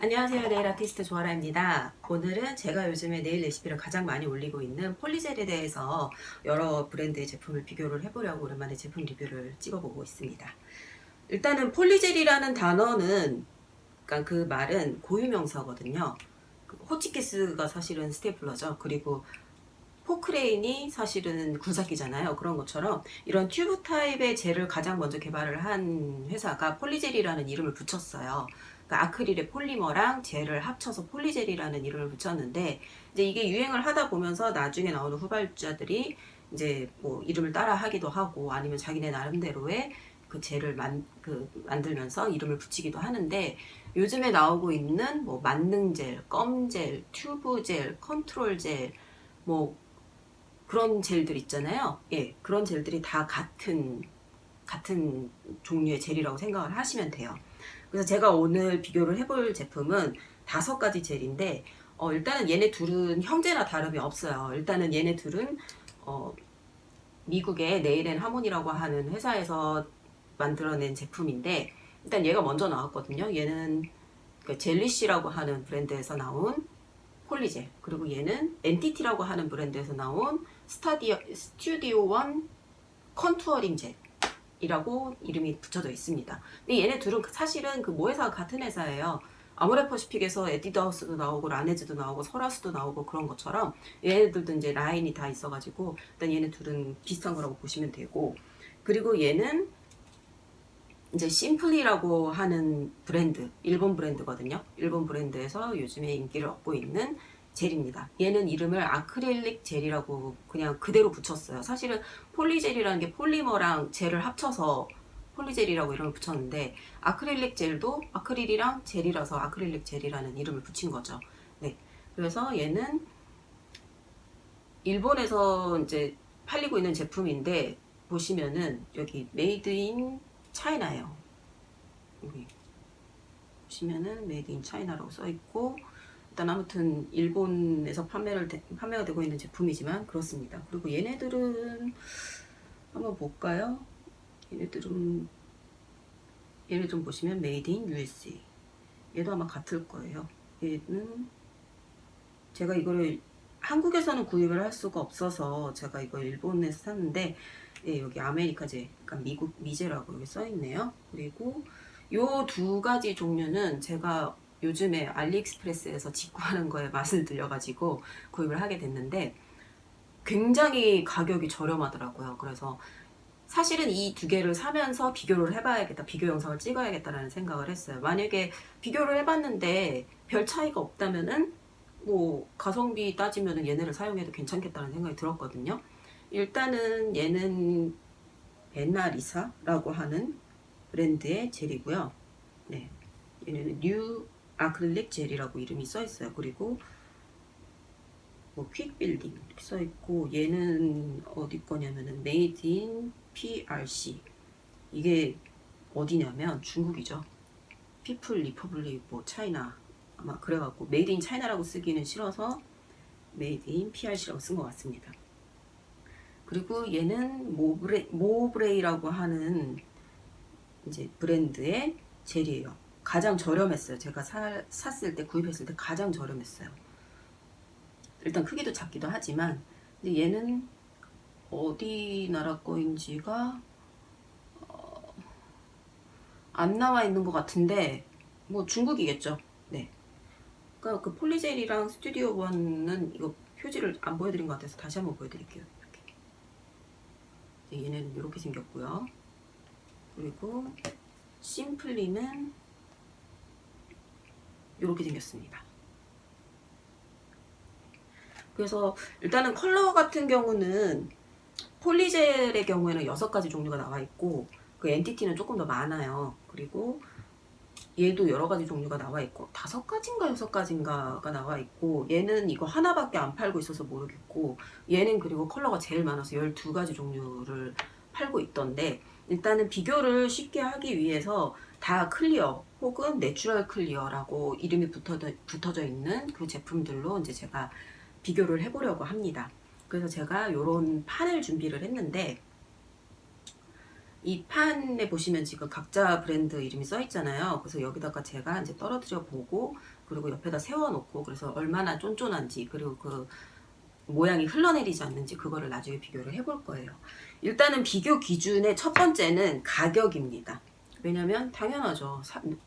안녕하세요. 네일 아티스트 조아라입니다. 오늘은 제가 요즘에 네일 레시피를 가장 많이 올리고 있는 폴리젤에 대해서 여러 브랜드의 제품을 비교를 해보려고 오랜만에 제품 리뷰를 찍어보고 있습니다. 일단은 폴리젤이라는 단어는, 그러니까 그 말은 고유명사거든요. 호치키스가 사실은 스테이플러죠. 그리고 포크레인이 사실은 굴삭기잖아요. 그런 것처럼 이런 튜브 타입의 젤을 가장 먼저 개발을 한 회사가 폴리젤이라는 이름을 붙였어요. 그러니까 아크릴의 폴리머랑 젤을 합쳐서 폴리젤이라는 이름을 붙였는데, 이제 이게 유행을 하다 보면서 나중에 나오는 후발주자들이 이제 뭐 이름을 따라 하기도 하고 아니면 자기네 나름대로의 그 젤을 만들면서 이름을 붙이기도 하는데, 요즘에 나오고 있는 뭐 만능젤, 껌젤, 튜브젤, 컨트롤젤, 뭐 그런 젤들 있잖아요. 예, 그런 젤들이 다 같은 종류의 젤이라고 생각을 하시면 돼요. 그래서 제가 오늘 비교를 해볼 제품은 5가지 젤인데, 일단은 얘네 둘은 형제나 다름이 없어요. 일단은 얘네 둘은 미국의 네일앤하모니라고 하는 회사에서 만들어낸 제품인데, 일단 얘가 먼저 나왔거든요. 얘는 그 젤리쉬라고 하는 브랜드에서 나온 폴리젤, 그리고 얘는 엔티티라고 하는 브랜드에서 나온 스튜디오 원 컨투어링 젤이라고 이름이 붙여져 있습니다. 근데 얘네 둘은 사실은 그 모회사가 같은 회사예요. 아모레퍼시픽에서 에뛰드하우스도 나오고 라네즈도 나오고 설화수도 나오고 그런 것처럼 얘네들도 이제 라인이 다 있어가지고 일단 얘네 둘은 비슷한 거라고 보시면 되고, 그리고 얘는 이제 심플리라고 하는 브랜드, 일본 브랜드거든요. 일본 브랜드에서 요즘에 인기를 얻고 있는 젤입니다. 얘는 이름을 아크릴릭 젤이라고 그냥 그대로 붙였어요. 사실은 폴리젤이라는 게 폴리머랑 젤을 합쳐서 폴리젤이라고 이름을 붙였는데, 아크릴릭 젤도 아크릴이랑 젤이라서 아크릴릭 젤이라는 이름을 붙인 거죠. 네. 그래서 얘는 일본에서 이제 팔리고 있는 제품인데, 보시면은 여기 메이드 인 차이나예요. 여기 보시면은 메이드 인 차이나라고 써 있고, 일단 아무튼 일본에서 판매가 되고 있는 제품이지만 그렇습니다. 그리고 얘네들은 한번 볼까요? 얘네들은 얘를 좀 보시면 메이드 인 USA. 얘도 아마 같을 거예요. 얘는 제가 이거를 한국에서는 구입을 할 수가 없어서 제가 이거 일본에서 샀는데, 예, 여기 아메리카제, 그러니까 미국 미제라고 여기 써 있네요. 그리고 요 2가지 종류는 제가 요즘에 알리익스프레스에서 직구하는 거에 맛을 들려가지고 구입을 하게 됐는데, 굉장히 가격이 저렴하더라고요. 그래서 사실은 이 2개를 사면서 비교를 해봐야겠다, 비교 영상을 찍어야겠다라는 생각을 했어요. 만약에 비교를 해봤는데 별 차이가 없다면은 뭐 가성비 따지면은 얘네를 사용해도 괜찮겠다는 생각이 들었거든요. 일단은 얘는 베나리사라고 하는 브랜드의 젤이고요. 네, 얘네는 뉴 아크릴릭 젤이라고 이름이 써 있어요. 그리고 뭐 퀵빌딩 이렇게 써 있고, 얘는 어디 거냐면은 메이드 인 PRC. 이게 어디냐면 중국이죠. 피플 리퍼블릭 뭐 차이나, 아마 그래갖고 메이드 인 차이나라고 쓰기는 싫어서 메이드 인 PRC라고 쓴 것 같습니다. 그리고 얘는 모브레이라고 하는 이제 브랜드의 젤이에요. 가장 저렴했어요. 제가 샀을 때, 구입했을 때 가장 저렴했어요. 일단 크기도 작기도 하지만, 근데 얘는 어디 나라 거인지가 안 나와 있는 것 같은데, 뭐 중국이겠죠. 네. 그러니까 그 폴리젤이랑 스튜디오 원은 이거 표지를 안 보여드린 것 같아서 다시 한번 보여드릴게요. 이렇게. 얘네는 이렇게 생겼고요. 그리고 심플리는 이렇게 생겼습니다. 그래서 일단은 컬러 같은 경우는 폴리젤의 경우에는 6가지 종류가 나와 있고, 그 엔티티는 조금 더 많아요. 그리고 얘도 여러 가지 종류가 나와 있고, 5가지인가 6가지인가가 나와 있고, 얘는 이거 하나밖에 안 팔고 있어서 모르겠고, 얘는 그리고 컬러가 제일 많아서 12가지 종류를 팔고 있던데, 일단은 비교를 쉽게 하기 위해서 다 클리어 혹은 내추럴 클리어라고 이름이 붙어져 있는 그 제품들로 이제 제가 비교를 해보려고 합니다. 그래서 제가 이런 판을 준비를 했는데, 이 판에 보시면 지금 각자 브랜드 이름이 써 있잖아요. 그래서 여기다가 제가 이제 떨어뜨려 보고 그리고 옆에다 세워놓고 그래서 얼마나 쫀쫀한지 그리고 그 모양이 흘러내리지 않는지 그거를 나중에 비교를 해볼 거예요. 일단은 비교 기준의 첫 번째는 가격입니다. 왜냐면 당연하죠.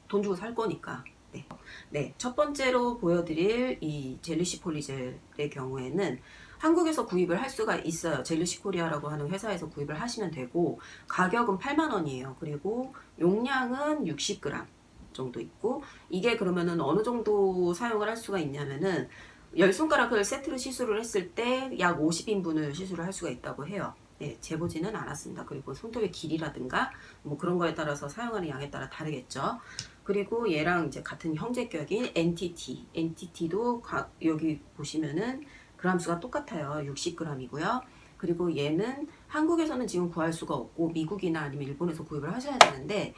돈 주고 살 거니까. 네. 네, 첫 번째로 보여드릴 이 젤리시 폴리젤의 경우에는 한국에서 구입을 할 수가 있어요. 젤리시 코리아라고 하는 회사에서 구입을 하시면 되고 가격은 8만원이에요. 그리고 용량은 60g 정도 있고 이게 그러면은 어느 정도 사용을 할 수가 있냐면은 10손가락을 세트로 시술을 했을 때 약 50인분을 시술을 할 수가 있다고 해요. 네, 재보지는 않았습니다. 그리고 손톱의 길이라든가 뭐 그런 거에 따라서 사용하는 양에 따라 다르겠죠. 그리고 얘랑 이제 같은 형제격인 NTT도 여기 보시면은 그람수가 똑같아요. 60g이고요. 그리고 얘는 한국에서는 지금 구할 수가 없고 미국이나 아니면 일본에서 구입을 하셔야 되는데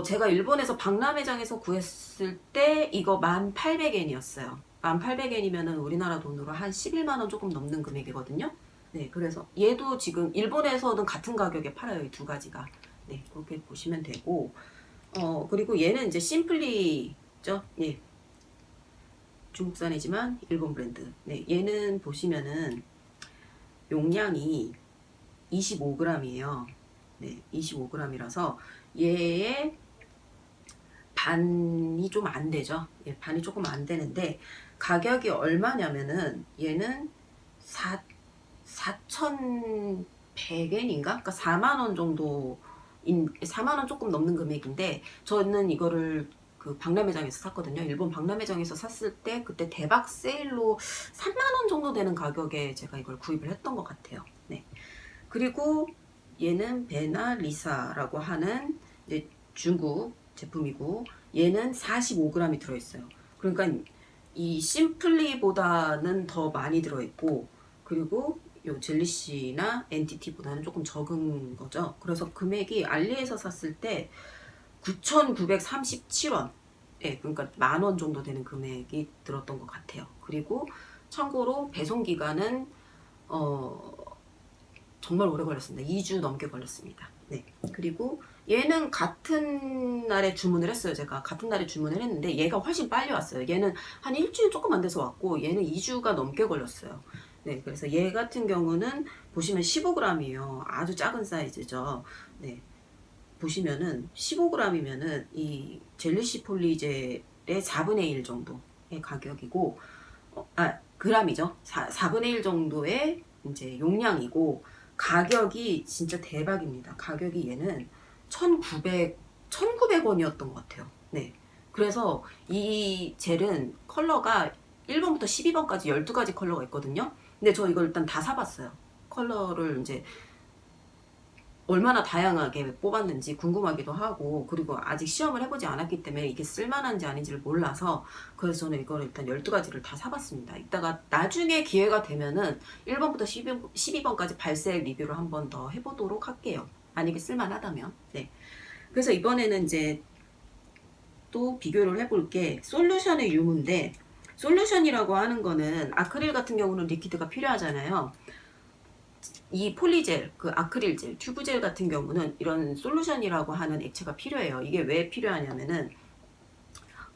제가 일본에서 박람회장에서 구했을 때 이거 1,800엔이었어요. 1,800엔이면은 우리나라 돈으로 한 11만원 조금 넘는 금액이거든요. 네, 그래서 얘도 지금 일본에서는 같은 가격에 팔아요. 이 두 가지가. 네, 그렇게 보시면 되고 그리고 얘는 이제 심플리죠. 예. 중국산이지만 일본 브랜드. 네, 얘는 보시면은 용량이 25g이에요. 네, 25g이라서 얘의 반이 좀 안 되죠. 예, 반이 조금 안 되는데 가격이 얼마냐면은 얘는 4,100엔인가? 그러니까 4만원 정도 4만원 조금 넘는 금액인데 저는 이거를 그 박람회장에서 샀거든요. 일본 박람회장에서 샀을 때 그때 대박 세일로 3만원 정도 되는 가격에 제가 이걸 구입을 했던 것 같아요. 네. 그리고 얘는 베나리사라고 하는 이제 중국 제품이고 얘는 45g이 들어있어요. 그러니까 이 심플리보다는 더 많이 들어있고 그리고 요 젤리시나 NTT보다는 조금 적은 거죠. 그래서 금액이 알리에서 샀을 때 9,937원. 예, 그러니까 10,000원 정도 되는 금액이 들었던 것 같아요. 그리고 참고로 배송 기간은 정말 오래 걸렸습니다. 2주 넘게 걸렸습니다. 네. 그리고 얘는 같은 날에 주문을 했어요. 제가 같은 날에 주문을 했는데 얘가 훨씬 빨리 왔어요. 얘는 한 일주일 조금 안 돼서 왔고 얘는 2주가 넘게 걸렸어요. 네. 그래서 얘 같은 경우는 보시면 15g이에요. 아주 작은 사이즈죠. 네. 보시면은 15g이면은 이 젤리시 폴리젤의 4분의 1 정도의 가격이고 그람이죠. 4분의 1 정도의 이제 용량이고 가격이 진짜 대박입니다. 가격이 얘는 1,900원이었던 것 같아요. 네. 그래서 이 젤은 컬러가 1번부터 12번까지 12가지 컬러가 있거든요. 근데 저 이걸 일단 다 사봤어요. 컬러를 이제 얼마나 다양하게 뽑았는지 궁금하기도 하고 그리고 아직 시험을 해보지 않았기 때문에 이게 쓸만한지 아닌지를 몰라서 그래서 저는 이거를 일단 12가지를 다 사봤습니다. 이따가 나중에 기회가 되면은 1번부터 12번까지 발색 리뷰를 한 번 더 해보도록 할게요. 만약에 쓸만하다면. 네. 그래서 이번에는 이제 또 비교를 해볼 게 솔루션의 유무인데 솔루션이라고 하는 거는 아크릴 같은 경우는 리퀴드가 필요하잖아요. 이 폴리젤, 그 아크릴 젤, 튜브 젤 같은 경우는 이런 솔루션이라고 하는 액체가 필요해요. 이게 왜 필요하냐면은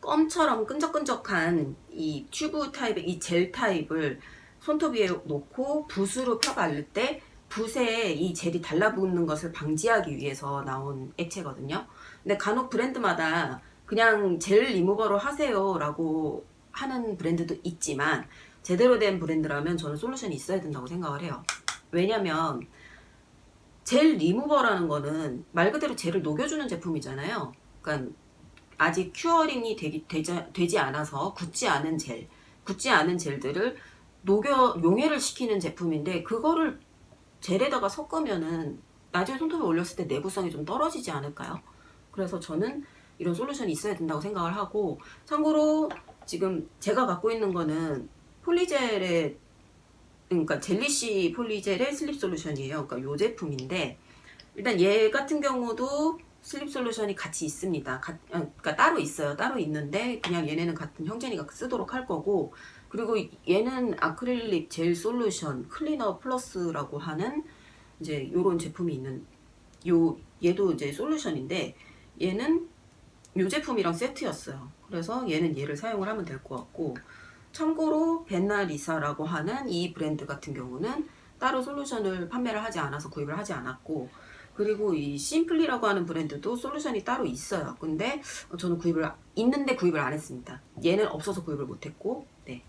껌처럼 끈적끈적한 이 튜브 타입의 이 젤 타입을 손톱 위에 놓고 붓으로 펴 바를 때 붓에 이 젤이 달라붙는 것을 방지하기 위해서 나온 액체거든요. 근데 간혹 브랜드마다 그냥 젤 리무버로 하세요 라고 하는 브랜드도 있지만 제대로 된 브랜드라면 저는 솔루션이 있어야 된다고 생각을 해요. 왜냐면 젤 리무버라는 거는 말 그대로 젤을 녹여주는 제품이잖아요. 그러니까 아직 큐어링이 되지 않아서 굳지 않은 젤들을 용해를 시키는 제품인데 그거를 젤에다가 섞으면은 나중에 손톱에 올렸을 때 내구성이 좀 떨어지지 않을까요? 그래서 저는 이런 솔루션이 있어야 된다고 생각을 하고 참고로 지금 제가 갖고 있는 거는 폴리젤의 그러니까 젤리시 폴리젤의 슬립 솔루션이에요. 그러니까 이 제품인데 일단 얘 같은 경우도 슬립 솔루션이 같이 있습니다. 그러니까 따로 있어요. 따로 있는데 그냥 얘네는 같은 형제니까 쓰도록 할 거고 그리고 얘는 아크릴릭 젤 솔루션 클리너 플러스라고 하는 이제 요런 제품이 있는 얘도 이제 솔루션인데 얘는 이 제품이랑 세트였어요. 그래서 얘는 얘를 사용을 하면 될 것 같고, 참고로 벤나리사라고 하는 이 브랜드 같은 경우는 따로 솔루션을 판매를 하지 않아서 구입을 하지 않았고, 그리고 이 심플리라고 하는 브랜드도 솔루션이 따로 있어요. 근데 저는 있는데 구입을 안 했습니다. 얘는 없어서 구입을 못했고, 네.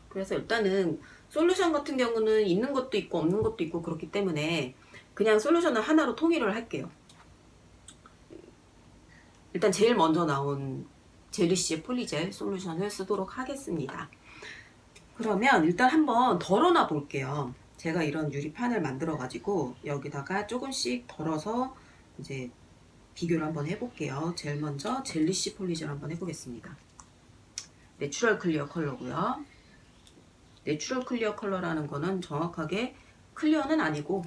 그래서 일단은 솔루션 같은 경우는 있는 것도 있고 없는 것도 있고 그렇기 때문에 그냥 솔루션을 하나로 통일을 할게요. 일단 제일 먼저 나온 젤리시의 폴리젤 솔루션을 쓰도록 하겠습니다. 그러면 일단 한번 덜어놔 볼게요. 제가 이런 유리판을 만들어 가지고 여기다가 조금씩 덜어서 이제 비교를 한번 해볼게요. 제일 먼저 젤리시 폴리젤 한번 해보겠습니다. 내추럴 클리어 컬러고요. 내추럴 클리어 컬러라는 거는 정확하게 클리어는 아니고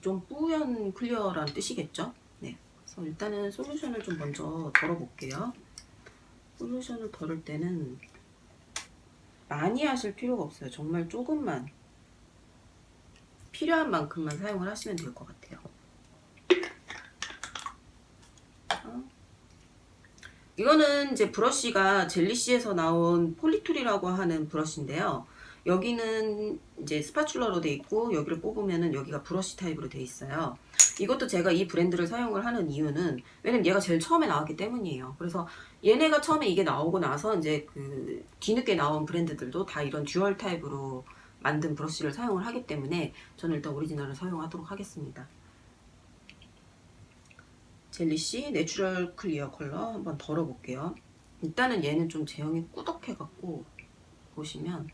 좀 뿌연 클리어라는 뜻이겠죠. 네. 그래서 일단은 솔루션을 좀 먼저 덜어볼게요. 솔루션을 덜을 때는 많이 하실 필요가 없어요. 정말 조금만 필요한 만큼만 사용을 하시면 될 것 같아요. 이거는 이제 브러쉬가 젤리시에서 나온 폴리툴이라고 하는 브러쉬인데요. 여기는 이제 스파츌러로 돼 있고 여기를 뽑으면은 여기가 브러쉬 타입으로 돼 있어요. 이것도 제가 이 브랜드를 사용을 하는 이유는 왜냐면 얘가 제일 처음에 나왔기 때문이에요. 그래서 얘네가 처음에 이게 나오고 나서 이제 그 뒤늦게 나온 브랜드들도 다 이런 듀얼 타입으로 만든 브러쉬를 사용을 하기 때문에 저는 일단 오리지널을 사용하도록 하겠습니다. 젤리시 내추럴 클리어 컬러 한번 덜어볼게요. 일단은 얘는 좀 제형이 꾸덕해갖고 보시면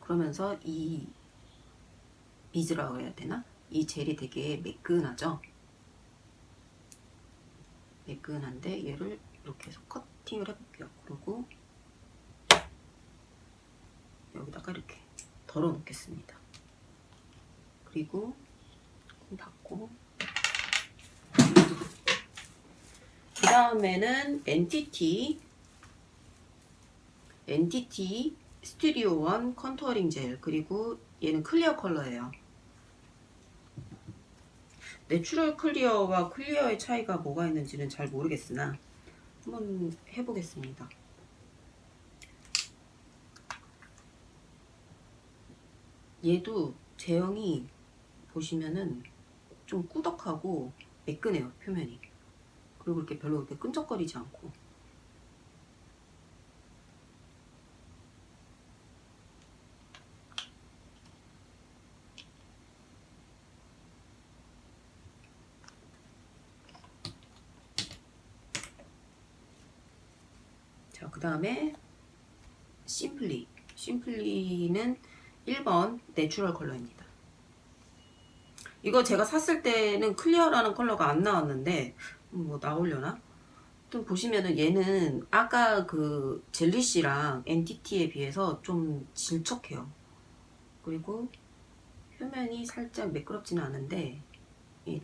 그러면서 이 비즈라고 해야 되나? 이 젤이 되게 매끈하죠? 매끈한데 얘를 이렇게 해서 커팅을 해볼게요. 그리고 여기다가 이렇게 덜어 놓겠습니다. 그리고 닫고 그 다음에는 NTT 스튜디오 원 컨투어링 젤, 그리고 얘는 클리어 컬러예요. 내추럴 클리어와 클리어의 차이가 뭐가 있는지는 잘 모르겠으나 한번 해보겠습니다. 얘도 제형이 보시면은 좀 꾸덕하고 매끈해요, 표면이. 그리고 이렇게 별로 이렇게 끈적거리지 않고. 자, 그 다음에 심플리는 1번 내추럴 컬러입니다. 이거 제가 샀을 때는 클리어라는 컬러가 안 나왔는데 뭐 나오려나? 좀 보시면은 얘는 아까 그 젤리씨랑 NTT에 비해서 좀 질척해요. 그리고 표면이 살짝 매끄럽지는 않은데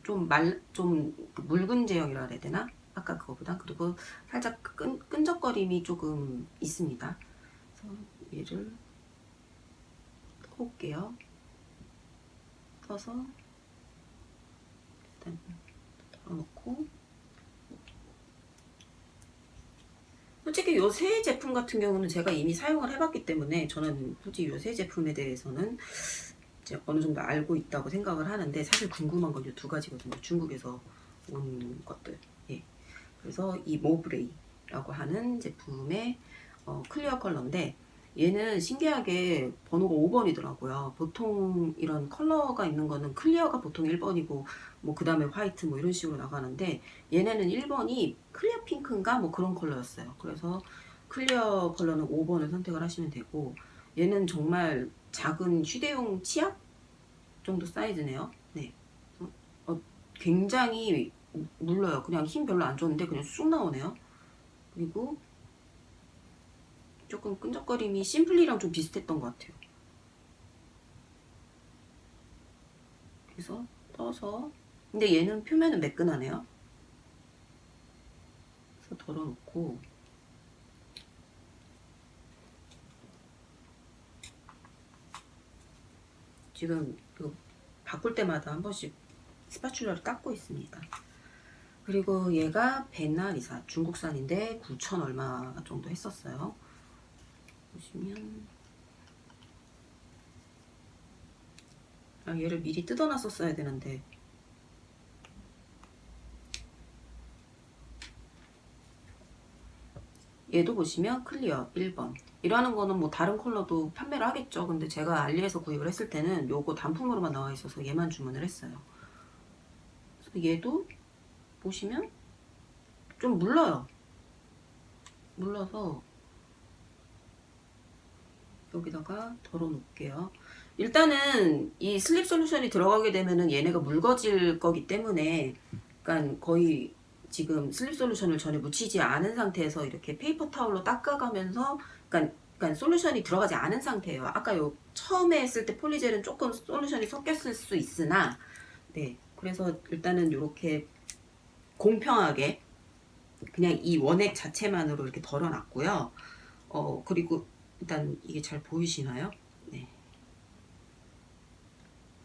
좀 묽은 제형이라 해야 되나? 아까 그거보다. 그리고 살짝 끈적거림이 조금 있습니다. 그래서 얘를 퍼볼게요. 퍼서 일단 덜어놓고, 솔직히 요 세 제품 같은 경우는 제가 이미 사용을 해봤기 때문에 저는 솔직히 요 세 제품에 대해서는 이제 어느 정도 알고 있다고 생각을 하는데, 사실 궁금한 건 이 두 가지거든요. 중국에서 온 것들. 예. 그래서 이 모브레이라고 하는 제품의 클리어 컬러인데, 얘는 신기하게 번호가 5번이더라고요. 보통 이런 컬러가 있는 거는 클리어가 보통 1번이고 뭐 그 다음에 화이트 뭐 이런 식으로 나가는데, 얘네는 1번이 클리어 핑크인가 뭐 그런 컬러였어요. 그래서 클리어 컬러는 5번을 선택을 하시면 되고, 얘는 정말 작은 휴대용 치약 정도 사이즈네요. 네. 굉장히 물러요. 그냥 힘 별로 안 줬는데 그냥 쑥 나오네요. 그리고 조금 끈적거림이 심플리랑 좀 비슷했던 것 같아요. 그래서 떠서, 근데 얘는 표면은 매끈하네요. 그래서 덜어놓고, 지금 이거 바꿀 때마다 한 번씩 스파츌러를 닦고 있습니다. 그리고 얘가 베나리사 중국산인데 9천 얼마 정도 했었어요. 보시면 얘를 미리 뜯어놨었어야 되는데 얘도 보시면 클리어 1번. 이러는 거는 뭐 다른 컬러도 판매를 하겠죠. 근데 제가 알리에서 구입을 했을 때는 요거 단품으로만 나와 있어서 얘만 주문을 했어요. 그래서 얘도 보시면 좀 물러요. 물러서 여기다가 덜어 놓을게요. 일단은 이 슬립 솔루션이 들어가게 되면은 얘네가 묽어질 거기 때문에, 그러니까 거의 지금 슬립 솔루션을 전혀 묻히지 않은 상태에서 이렇게 페이퍼 타올로 닦아가면서, 그러니까 솔루션이 들어가지 않은 상태예요. 아까 요 처음에 했을 때 폴리젤은 조금 솔루션이 섞였을 수 있으나, 네, 그래서 일단은 이렇게 공평하게 그냥 이 원액 자체만으로 이렇게 덜어놨고요. 그리고 일단 이게 잘 보이시나요? 네.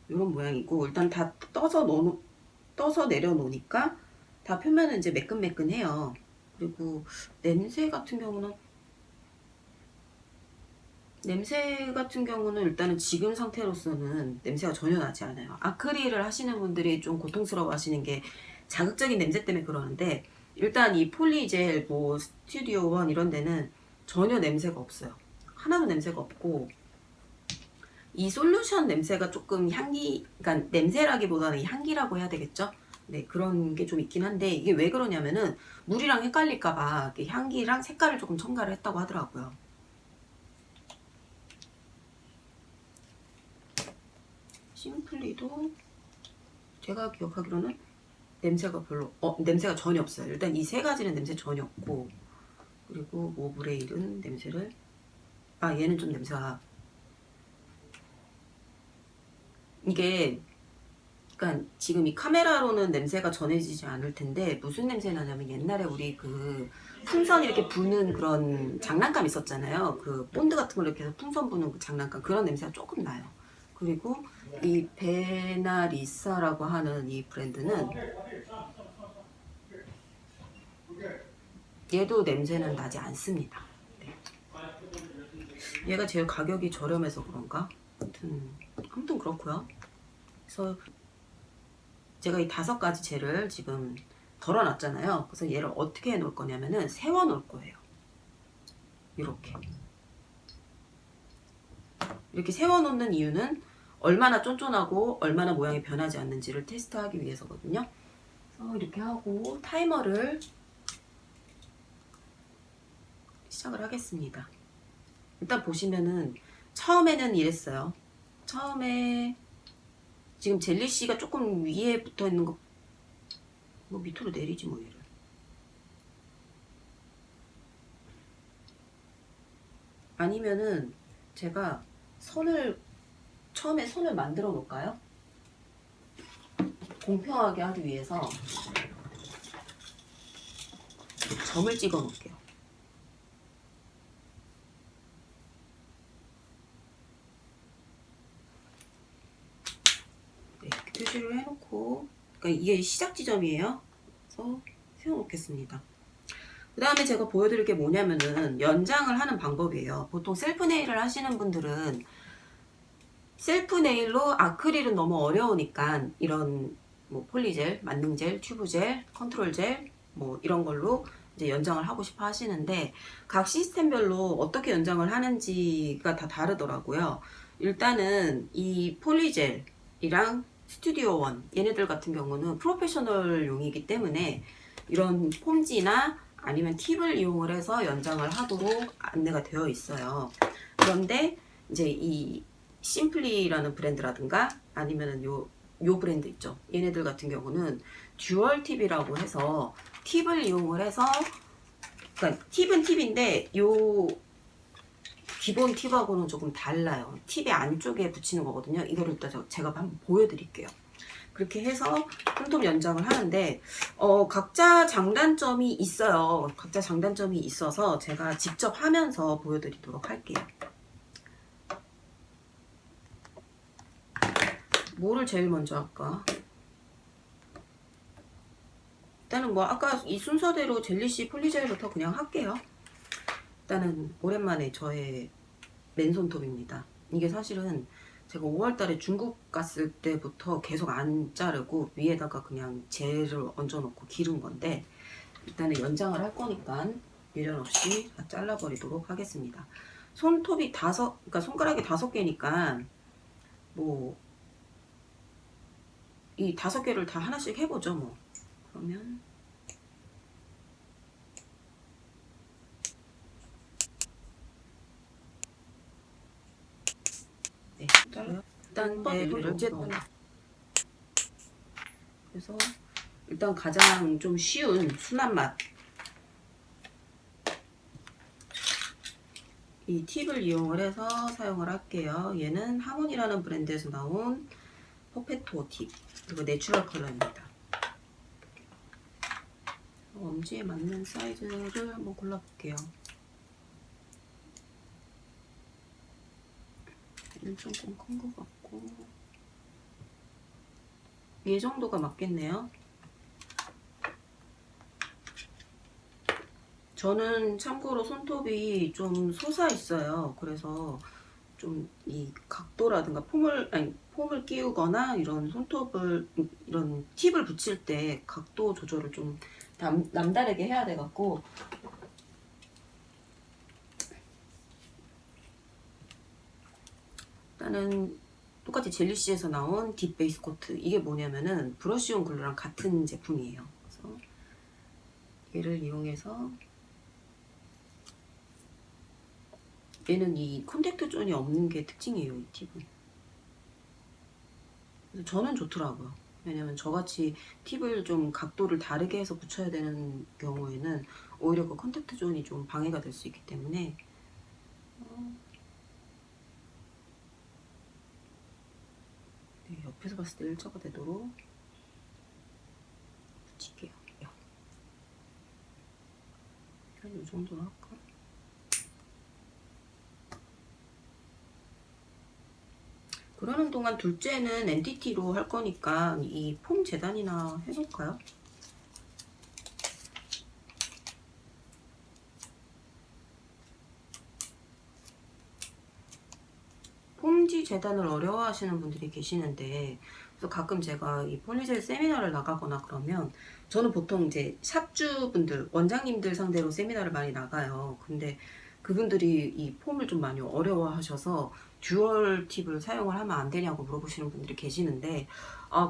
이런 모양이고, 일단 다 떠서 내려놓으니까 다 표면은 이제 매끈매끈해요. 그리고 냄새 같은 경우는 일단은 지금 상태로서는 냄새가 전혀 나지 않아요. 아크릴을 하시는 분들이 좀 고통스러워 하시는 게 자극적인 냄새 때문에 그러는데, 일단 이 폴리젤 뭐 스튜디오 원 이런 데는 전혀 냄새가 없어요. 하나도 냄새가 없고, 이 솔루션 냄새가 조금 그러니까 냄새라기보다는 향기라고 해야 되겠죠? 네, 그런 게 좀 있긴 한데, 이게 왜 그러냐면은 물이랑 헷갈릴까봐 향기랑 색깔을 조금 첨가를 했다고 하더라고요. 심플리도 제가 기억하기로는 냄새가 전혀 없어요. 일단 이 세 가지는 냄새 전혀 없고, 그리고 모브레일은 냄새를, 얘는 좀 냄새가, 이게 그러니까 지금 이 카메라로는 냄새가 전해지지 않을 텐데 무슨 냄새 나냐면, 옛날에 우리 그 풍선 이렇게 부는 그런 장난감 있었잖아요. 그 본드 같은 걸 이렇게 해서 풍선 부는 그 장난감, 그런 냄새가 조금 나요. 그리고 이 베나리사라고 하는 이 브랜드는 얘도 냄새는 나지 않습니다. 네. 얘가 제일 가격이 저렴해서 그런가? 아무튼 그렇고요. 그래서 제가 이 5가지 젤을 지금 덜어놨잖아요. 그래서 얘를 어떻게 해놓을 거냐면은 세워놓을 거예요. 이렇게 세워놓는 이유는 얼마나 쫀쫀하고 얼마나 모양이 변하지 않는지를 테스트하기 위해서거든요. 그래서 이렇게 하고 타이머를 시작을 하겠습니다. 일단 보시면은 처음에는 이랬어요. 처음에 지금 젤리씨가 조금 위에 붙어있는 거, 뭐 밑으로 내리지 뭐 얘를. 아니면은 제가 처음에 선을 만들어 놓을까요? 공평하게 하기 위해서 점을 찍어 놓을게요. 네, 이렇게 표시를 해놓고, 그러니까 이게 시작 지점이에요. 그래서 세워놓겠습니다. 그 다음에 제가 보여드릴 게 뭐냐면은 연장을 하는 방법이에요. 보통 셀프 네일을 하시는 분들은 셀프 네일로 아크릴은 너무 어려우니까 이런 뭐 폴리젤, 만능젤, 튜브젤, 컨트롤젤 뭐 이런 걸로 이제 연장을 하고 싶어 하시는데, 각 시스템별로 어떻게 연장을 하는지가 다 다르더라고요. 일단은 이 폴리젤이랑 스튜디오 원 얘네들 같은 경우는 프로페셔널용이기 때문에 이런 폼지나 아니면 팁을 이용을 해서 연장을 하도록 안내가 되어 있어요. 그런데 이제 이 심플리라는 브랜드라든가 아니면은 요 브랜드 있죠. 얘네들 같은 경우는 듀얼 팁이라고 해서 팁을 이용을 해서, 그러니까 팁은 팁인데 요 기본 팁하고는 조금 달라요. 팁의 안쪽에 붙이는 거거든요. 이거를 일단 제가 한번 보여드릴게요. 그렇게 해서 손톱 연장을 하는데 각자 장단점이 있어요. 각자 장단점이 있어서 제가 직접 하면서 보여드리도록 할게요. 뭐를 제일 먼저 할까? 일단은 뭐 아까 이 순서대로 젤리씨 폴리젤부터 그냥 할게요. 일단은 오랜만에 저의 맨손톱입니다. 이게 사실은 제가 5월달에 중국 갔을 때부터 계속 안 자르고 위에다가 그냥 젤을 얹어놓고 기른 건데, 일단은 연장을 할 거니까 미련 없이 다 잘라버리도록 하겠습니다. 손톱이 그러니까 손가락이 5개니까 뭐 이 5개를 다 하나씩 해보죠 뭐. 그러면 네, 잘라요. 일단 얘를 그래서 일단 가장 좀 쉬운 순한 맛, 이 팁을 이용을 해서 사용을 할게요. 얘는 하몬이라는 브랜드에서 나온 퍼페토 팁, 그리고 내추럴 컬러입니다. 엄지에 맞는 사이즈를 한번 골라볼게요. 얘는 조금 큰 것 같고, 이 정도가 맞겠네요. 저는 참고로 손톱이 좀 솟아 있어요. 그래서 좀 이 각도라든가 폼을 끼우거나 이런 손톱을, 이런 팁을 붙일 때 각도 조절을 좀 남다르게 해야 돼갖고, 일단은 똑같이 젤리씨에서 나온 딥 베이스 코트, 이게 뭐냐면은 브러쉬온 글루랑 같은 제품이에요. 그래서 얘를 이용해서, 얘는 이 컨택트 존이 없는 게 특징이에요, 이 팁은. 그래서 저는 좋더라고요. 왜냐면 저같이 팁을 좀 각도를 다르게 해서 붙여야 되는 경우에는 오히려 그 컨택트 존이 좀 방해가 될 수 있기 때문에, 네, 옆에서 봤을 때 일자가 되도록 붙일게요. 한 이 정도로 할까? 그러는 동안 둘째는 NTT로 할 거니까 이 폼 재단이나 해볼까요? 폼지 재단을 어려워하시는 분들이 계시는데, 그래서 가끔 제가 이 폴리젤 세미나를 나가거나 그러면, 저는 보통 이제 샵주분들, 원장님들 상대로 세미나를 많이 나가요. 근데 그분들이 이 폼을 좀 많이 어려워하셔서 듀얼 팁을 사용을 하면 안 되냐고 물어보시는 분들이 계시는데,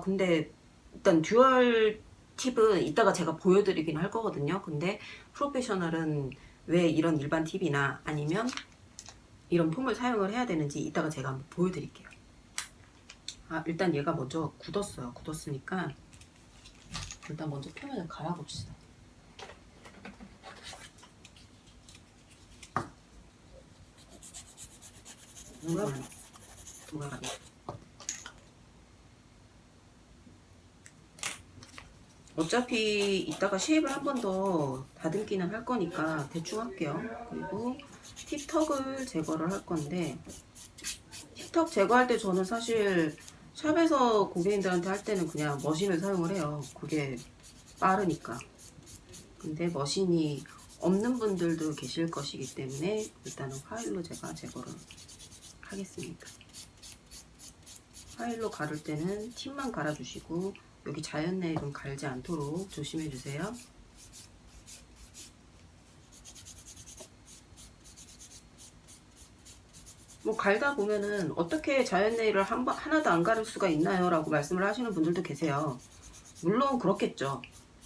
근데 일단 듀얼 팁은 이따가 제가 보여드리긴 할 거거든요. 근데 프로페셔널은 왜 이런 일반 팁이나 아니면 이런 폼을 사용을 해야 되는지 이따가 제가 한번 보여드릴게요. 일단 얘가 먼저 굳었어요. 굳었으니까 일단 먼저 표면을 갈아봅시다. 돌아가게. 어차피 이따가 쉐입을 한 번 더 다듬기는 할 거니까 대충 할게요. 그리고 팁턱을 제거를 할 건데, 팁턱 제거할 때 저는 사실 샵에서 고객님들한테 할 때는 그냥 머신을 사용을 해요. 그게 빠르니까. 근데 머신이 없는 분들도 계실 것이기 때문에 일단은 파일로 제가 제거를 하겠습니다. 파일로 가를 때는 팁만 갈아주시고 여기 자연 네일은 갈지 않도록 조심해 주세요. 뭐 갈다 보면은 어떻게 자연 네일을 하나도 안 가를 수가 있나요? 라고 말씀을 하시는 분들도 계세요. 물론 그렇겠죠.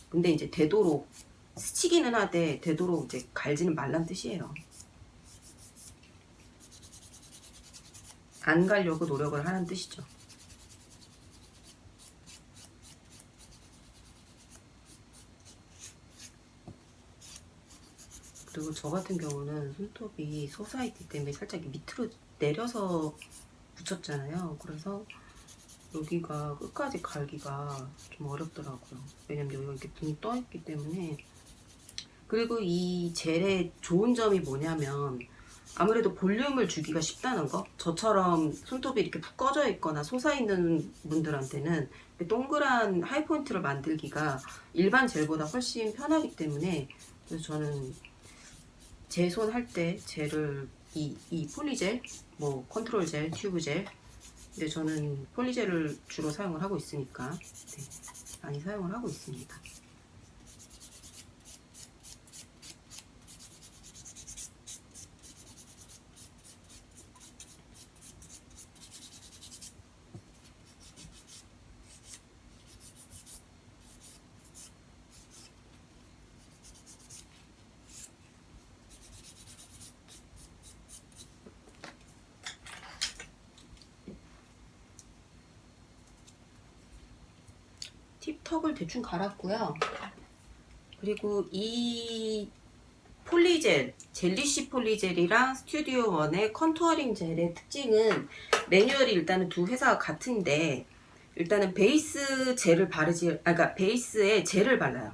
근데 이제 되도록 스치기는 하되 되도록 이제 갈지는 말란 뜻이에요. 안 가려고 노력을 하는 뜻이죠. 그리고 저 같은 경우는 손톱이 솟아있기 때문에 살짝 밑으로 내려서 붙였잖아요. 그래서 여기가 끝까지 갈기가 좀 어렵더라고요. 왜냐면 여기가 이렇게 붕 떠있기 때문에. 그리고 이 젤의 좋은 점이 뭐냐면 아무래도 볼륨을 주기가 쉽다는 거. 저처럼 손톱이 이렇게 푹 꺼져 있거나 솟아있는 분들한테는 동그란 하이포인트를 만들기가 일반 젤보다 훨씬 편하기 때문에, 그래서 저는 제 손 할 때 젤을 이 폴리젤, 뭐 컨트롤 젤, 튜브 젤, 근데 저는 폴리젤을 주로 사용을 하고 있으니까 네, 많이 사용을 하고 있습니다. 팁턱을 대충 갈았고요. 그리고 이 폴리젤, 젤리시 폴리젤이랑 스튜디오 원의 컨투어링 젤의 특징은 매뉴얼이 일단은 두 회사가 같은데, 일단은 베이스 젤을 바르지, 그러니까 베이스에 젤을 발라요.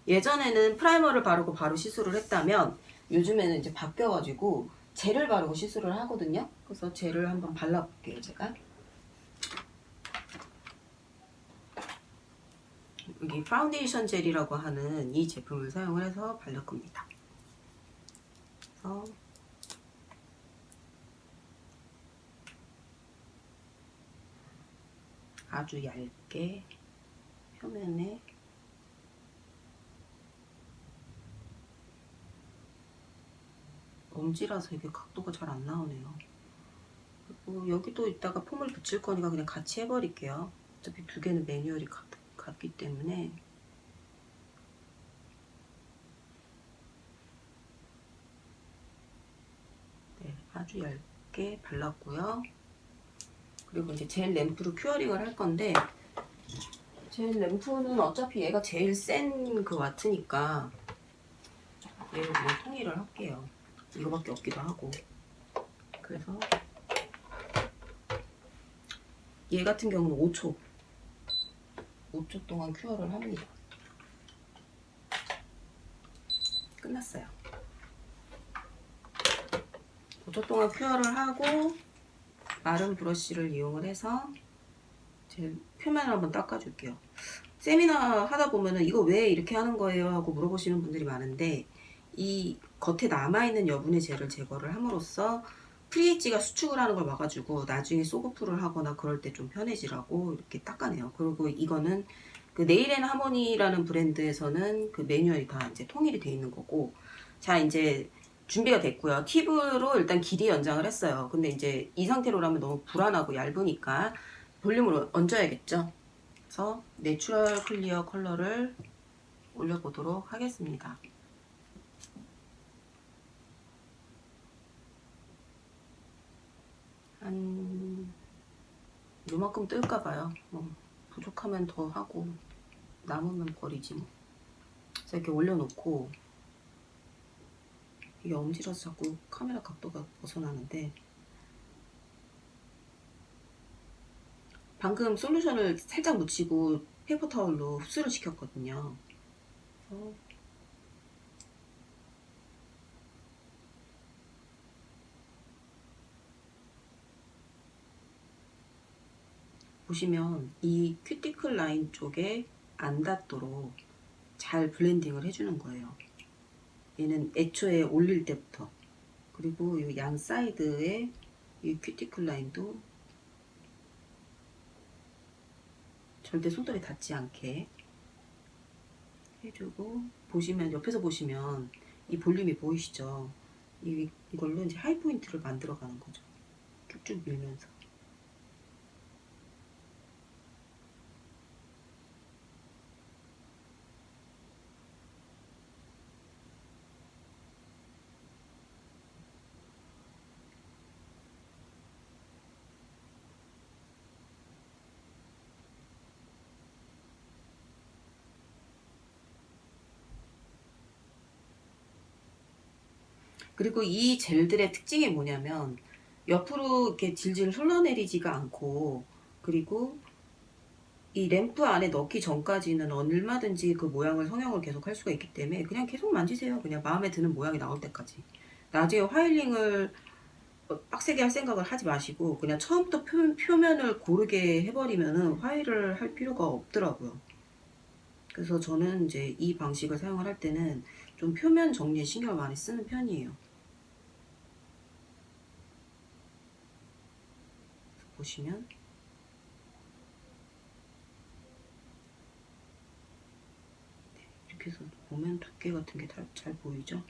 예전에는 프라이머를 바르고 바로 시술을 했다면 요즘에는 이제 바뀌어가지고 젤을 바르고 시술을 하거든요. 그래서 젤을 한번 발라볼게요, 제가. 여기 파운데이션 젤이라고 하는 이 제품을 사용을 해서 바를 겁니다. 그래서 아주 얇게 표면에 엄지라서 이게 각도가 잘 안 나오네요. 그리고 여기도 이따가 폼을 붙일 거니까 그냥 같이 해버릴게요. 어차피 두 개는 매뉴얼이 같기 때문에. 네, 아주 얇게 발랐고요. 그리고 이제 젤 램프로 큐어링을 할 건데, 젤 램프는 어차피 얘가 제일 센 그 와트니까 얘를 그냥 통일을 할게요. 이거밖에 없기도 하고. 그래서 얘 같은 경우는 5초 동안 큐어를 합니다. 끝났어요. 5초 동안 큐어를 하고 마른 브러쉬를 이용을 해서 제 표면을 한번 닦아줄게요. 세미나 하다 보면은 이거 왜 이렇게 하는 거예요? 하고 물어보시는 분들이 많은데, 이 겉에 남아있는 여분의 젤을 제거를 함으로써 프리엣지가 수축을 하는 걸 막아주고 나중에 소프트를 하거나 그럴 때 좀 편해지라고 이렇게 닦아내요. 그리고 이거는 그 네일앤 하모니라는 브랜드에서는 그 매뉴얼이 다 이제 통일이 돼 있는 거고. 자, 이제 준비가 됐고요. 팁으로 일단 길이 연장을 했어요. 근데 이제 이 상태로라면 너무 불안하고 얇으니까 볼륨을 얹어야겠죠. 그래서 내추럴 클리어 컬러를 올려보도록 하겠습니다. 한 요만큼 뜰까봐요. 뭐 부족하면 더 하고 남으면 버리지 뭐. 그래서 이렇게 올려놓고, 이게 엄지라서 자꾸 카메라 각도가 벗어나는데, 방금 솔루션을 살짝 묻히고 페이퍼 타올로 흡수를 시켰거든요. 그래서 보시면 이 큐티클 라인 쪽에 안 닿도록 잘 블렌딩을 해주는 거예요. 얘는 애초에 올릴 때부터. 그리고 이 양 사이드에 이 큐티클 라인도 절대 손톱에 닿지 않게 해주고, 보시면 옆에서 보시면 이 볼륨이 보이시죠? 이걸로 이제 하이 포인트를 만들어 가는 거죠. 쭉쭉 밀면서. 그리고 이 젤들의 특징이 뭐냐면 옆으로 이렇게 질질 흘러내리지가 않고, 그리고 이 램프 안에 넣기 전까지는 얼마든지 그 모양을 성형을 계속 할 수가 있기 때문에 그냥 계속 만지세요. 그냥 마음에 드는 모양이 나올 때까지. 나중에 화일링을 빡세게 할 생각을 하지 마시고 그냥 처음부터 표면을 고르게 해버리면은 화일을 할 필요가 없더라고요. 그래서 저는 이제 이 방식을 사용을 할 때는 좀 표면 정리에 신경을 많이 쓰는 편이에요. 보시면 이렇게 해서 보면 두께 같은 게 잘 보이죠?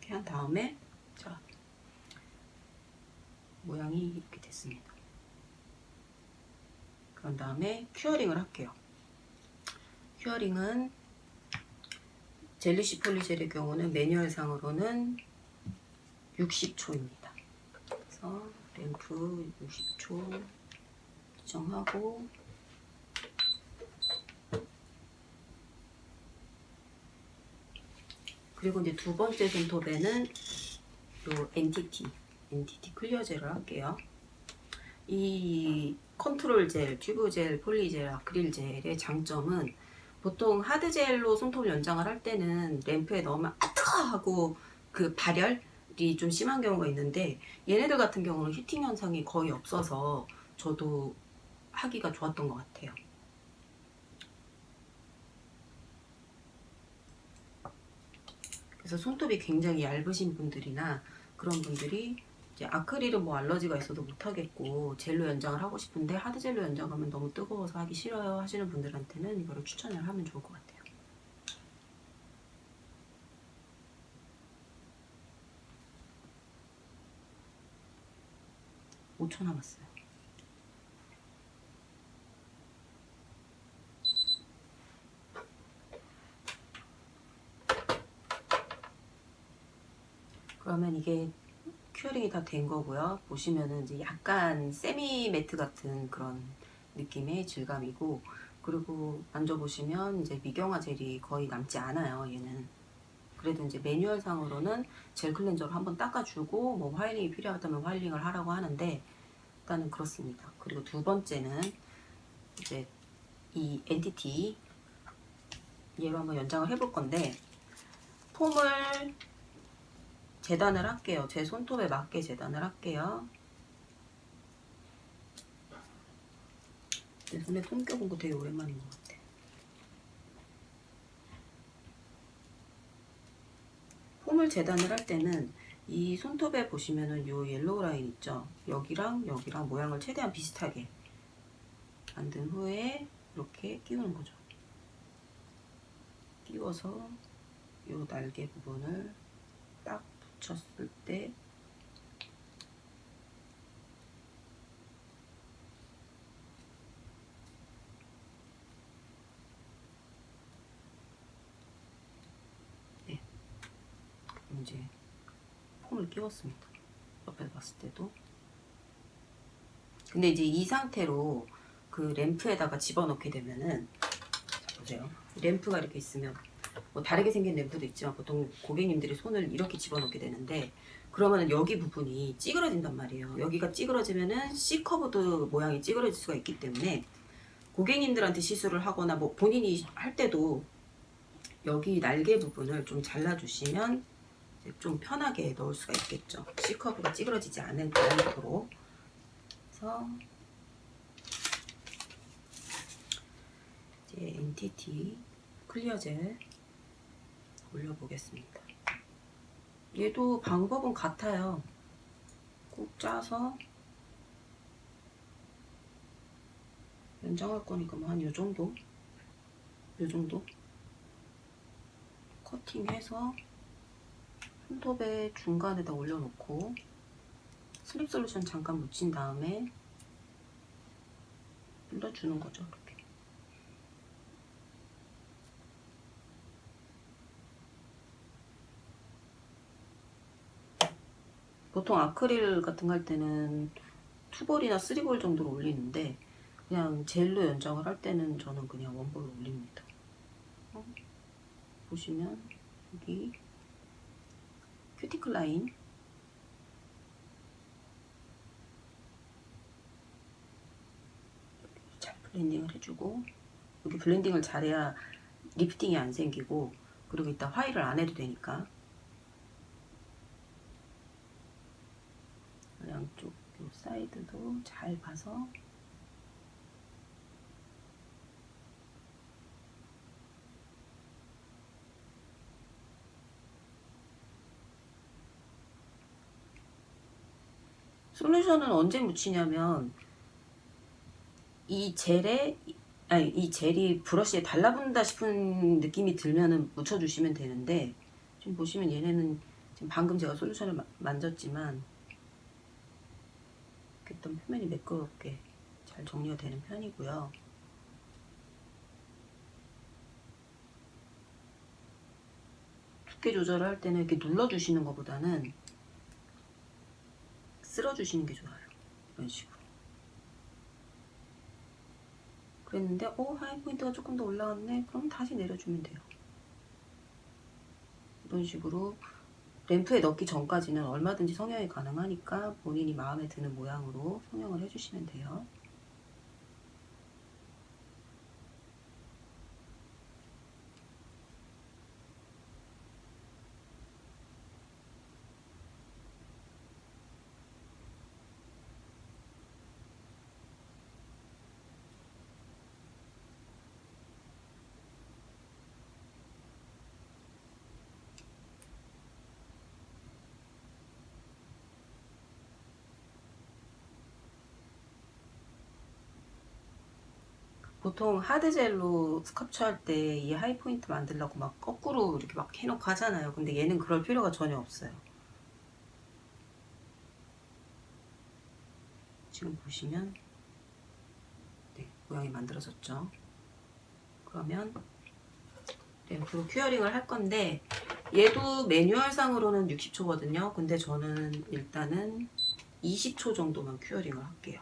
이렇게 한 다음에 자 모양이 이렇게 됐습니다. 그런 다음에 큐어링을 할게요. 큐어링은 젤리시 폴리젤의 경우는 매뉴얼상으로는 60초입니다. 그래서 램프 60초 지정하고 그리고 이제 두 번째 손톱에는 요 NTT 클리어 젤을 할게요. 이 컨트롤 젤, 튜브 젤, 폴리 젤, 아크릴 젤의 장점은 보통 하드 젤로 손톱 연장을 할 때는 램프에 넣으면 아차 하고 그 발열이 좀 심한 경우가 있는데 얘네들 같은 경우는 히팅 현상이 거의 없어서 저도 하기가 좋았던 것 같아요. 그래서 손톱이 굉장히 얇으신 분들이나 그런 분들이 이제 아크릴은 뭐 알러지가 있어도 못하겠고 젤로 연장을 하고 싶은데 하드 젤로 연장하면 너무 뜨거워서 하기 싫어요 하시는 분들한테는 이거를 추천을 하면 좋을 것 같아요. 5초 남았어요. 그러면 이게 큐어링이 다 된 거고요. 보시면은 이제 약간 세미 매트 같은 그런 느낌의 질감이고, 그리고 만져보시면 이제 미경화 젤이 거의 남지 않아요. 얘는. 그래도 이제 매뉴얼 상으로는 젤 클렌저로 한번 닦아주고 뭐 화이링이 필요하다면 화이링을 하라고 하는데 일단은 그렇습니다. 그리고 두 번째는 이제 이 엔티티 얘로 한번 연장을 해볼 건데 폼을 재단을 할게요. 제 손톱에 맞게 재단을 할게요. 내 손에 폼 껴본 거 되게 오랜만인 것 같아. 폼을 재단을 할 때는 이 손톱에 보시면은 요 옐로우 라인 있죠? 여기랑 여기랑 모양을 최대한 비슷하게 만든 후에 이렇게 끼우는 거죠. 끼워서 요 날개 부분을 딱 붙였을 때 네, 이제 폼을 끼웠습니다. 옆에서 봤을 때도. 근데 이제 이 상태로 그 램프에다가 집어넣게 되면은 자 보세요. 램프가 이렇게 있으면 뭐 다르게 생긴 램프도 있지만 보통 고객님들이 손을 이렇게 집어넣게 되는데 그러면 여기 부분이 찌그러진단 말이에요. 여기가 찌그러지면은 C커브드 모양이 찌그러질 수가 있기 때문에 고객님들한테 시술을 하거나 뭐 본인이 할 때도 여기 날개 부분을 좀 잘라주시면 좀 편하게 넣을 수가 있겠죠. C커브가 찌그러지지 않도록. 그래서 이제 NTT 클리어 젤 올려보겠습니다. 얘도 방법은 같아요. 꾹 짜서 연장할 거니까 뭐 한 요정도 요정도 커팅해서 손톱의 중간에다 올려놓고 슬립 솔루션 잠깐 묻힌 다음에 눌러주는 거죠. 이렇게. 보통 아크릴 같은 거 할 때는 2볼이나 3볼 정도로 올리는데 그냥 젤로 연장을 할 때는 저는 그냥 1볼로 올립니다. 보시면 여기 큐티클 라인 잘 블렌딩을 해주고 여기 블렌딩을 잘해야 리프팅이 안 생기고 그리고 이따 화이를 안 해도 되니까. 양쪽 요 사이드도 잘 봐서 솔루션은 언제 묻히냐면 이 젤에 아니 이 젤이 브러쉬에 달라붙는다 싶은 느낌이 들면은 묻혀주시면 되는데, 지금 보시면 얘네는 지금 방금 제가 솔루션을 만졌지만 일단 표면이 매끄럽게 잘 정리가 되는 편이고요. 두께 조절을 할 때는 이렇게 눌러주시는 것보다는 쓸어주시는 게 좋아요. 이런 식으로. 그랬는데 하이포인트가 조금 더 올라왔네? 그럼 다시 내려주면 돼요. 이런 식으로 램프에 넣기 전까지는 얼마든지 성형이 가능하니까 본인이 마음에 드는 모양으로 성형을 해주시면 돼요. 보통 하드젤로 스culpture 할 때 이 하이포인트 만들려고 막 거꾸로 이렇게 막 해놓고 하잖아요. 근데 얘는 그럴 필요가 전혀 없어요. 지금 보시면 네, 모양이 만들어졌죠. 그러면 램프로 큐어링을 할 건데, 얘도 매뉴얼상으로는 60초거든요. 근데 저는 일단은 20초 정도만 큐어링을 할게요.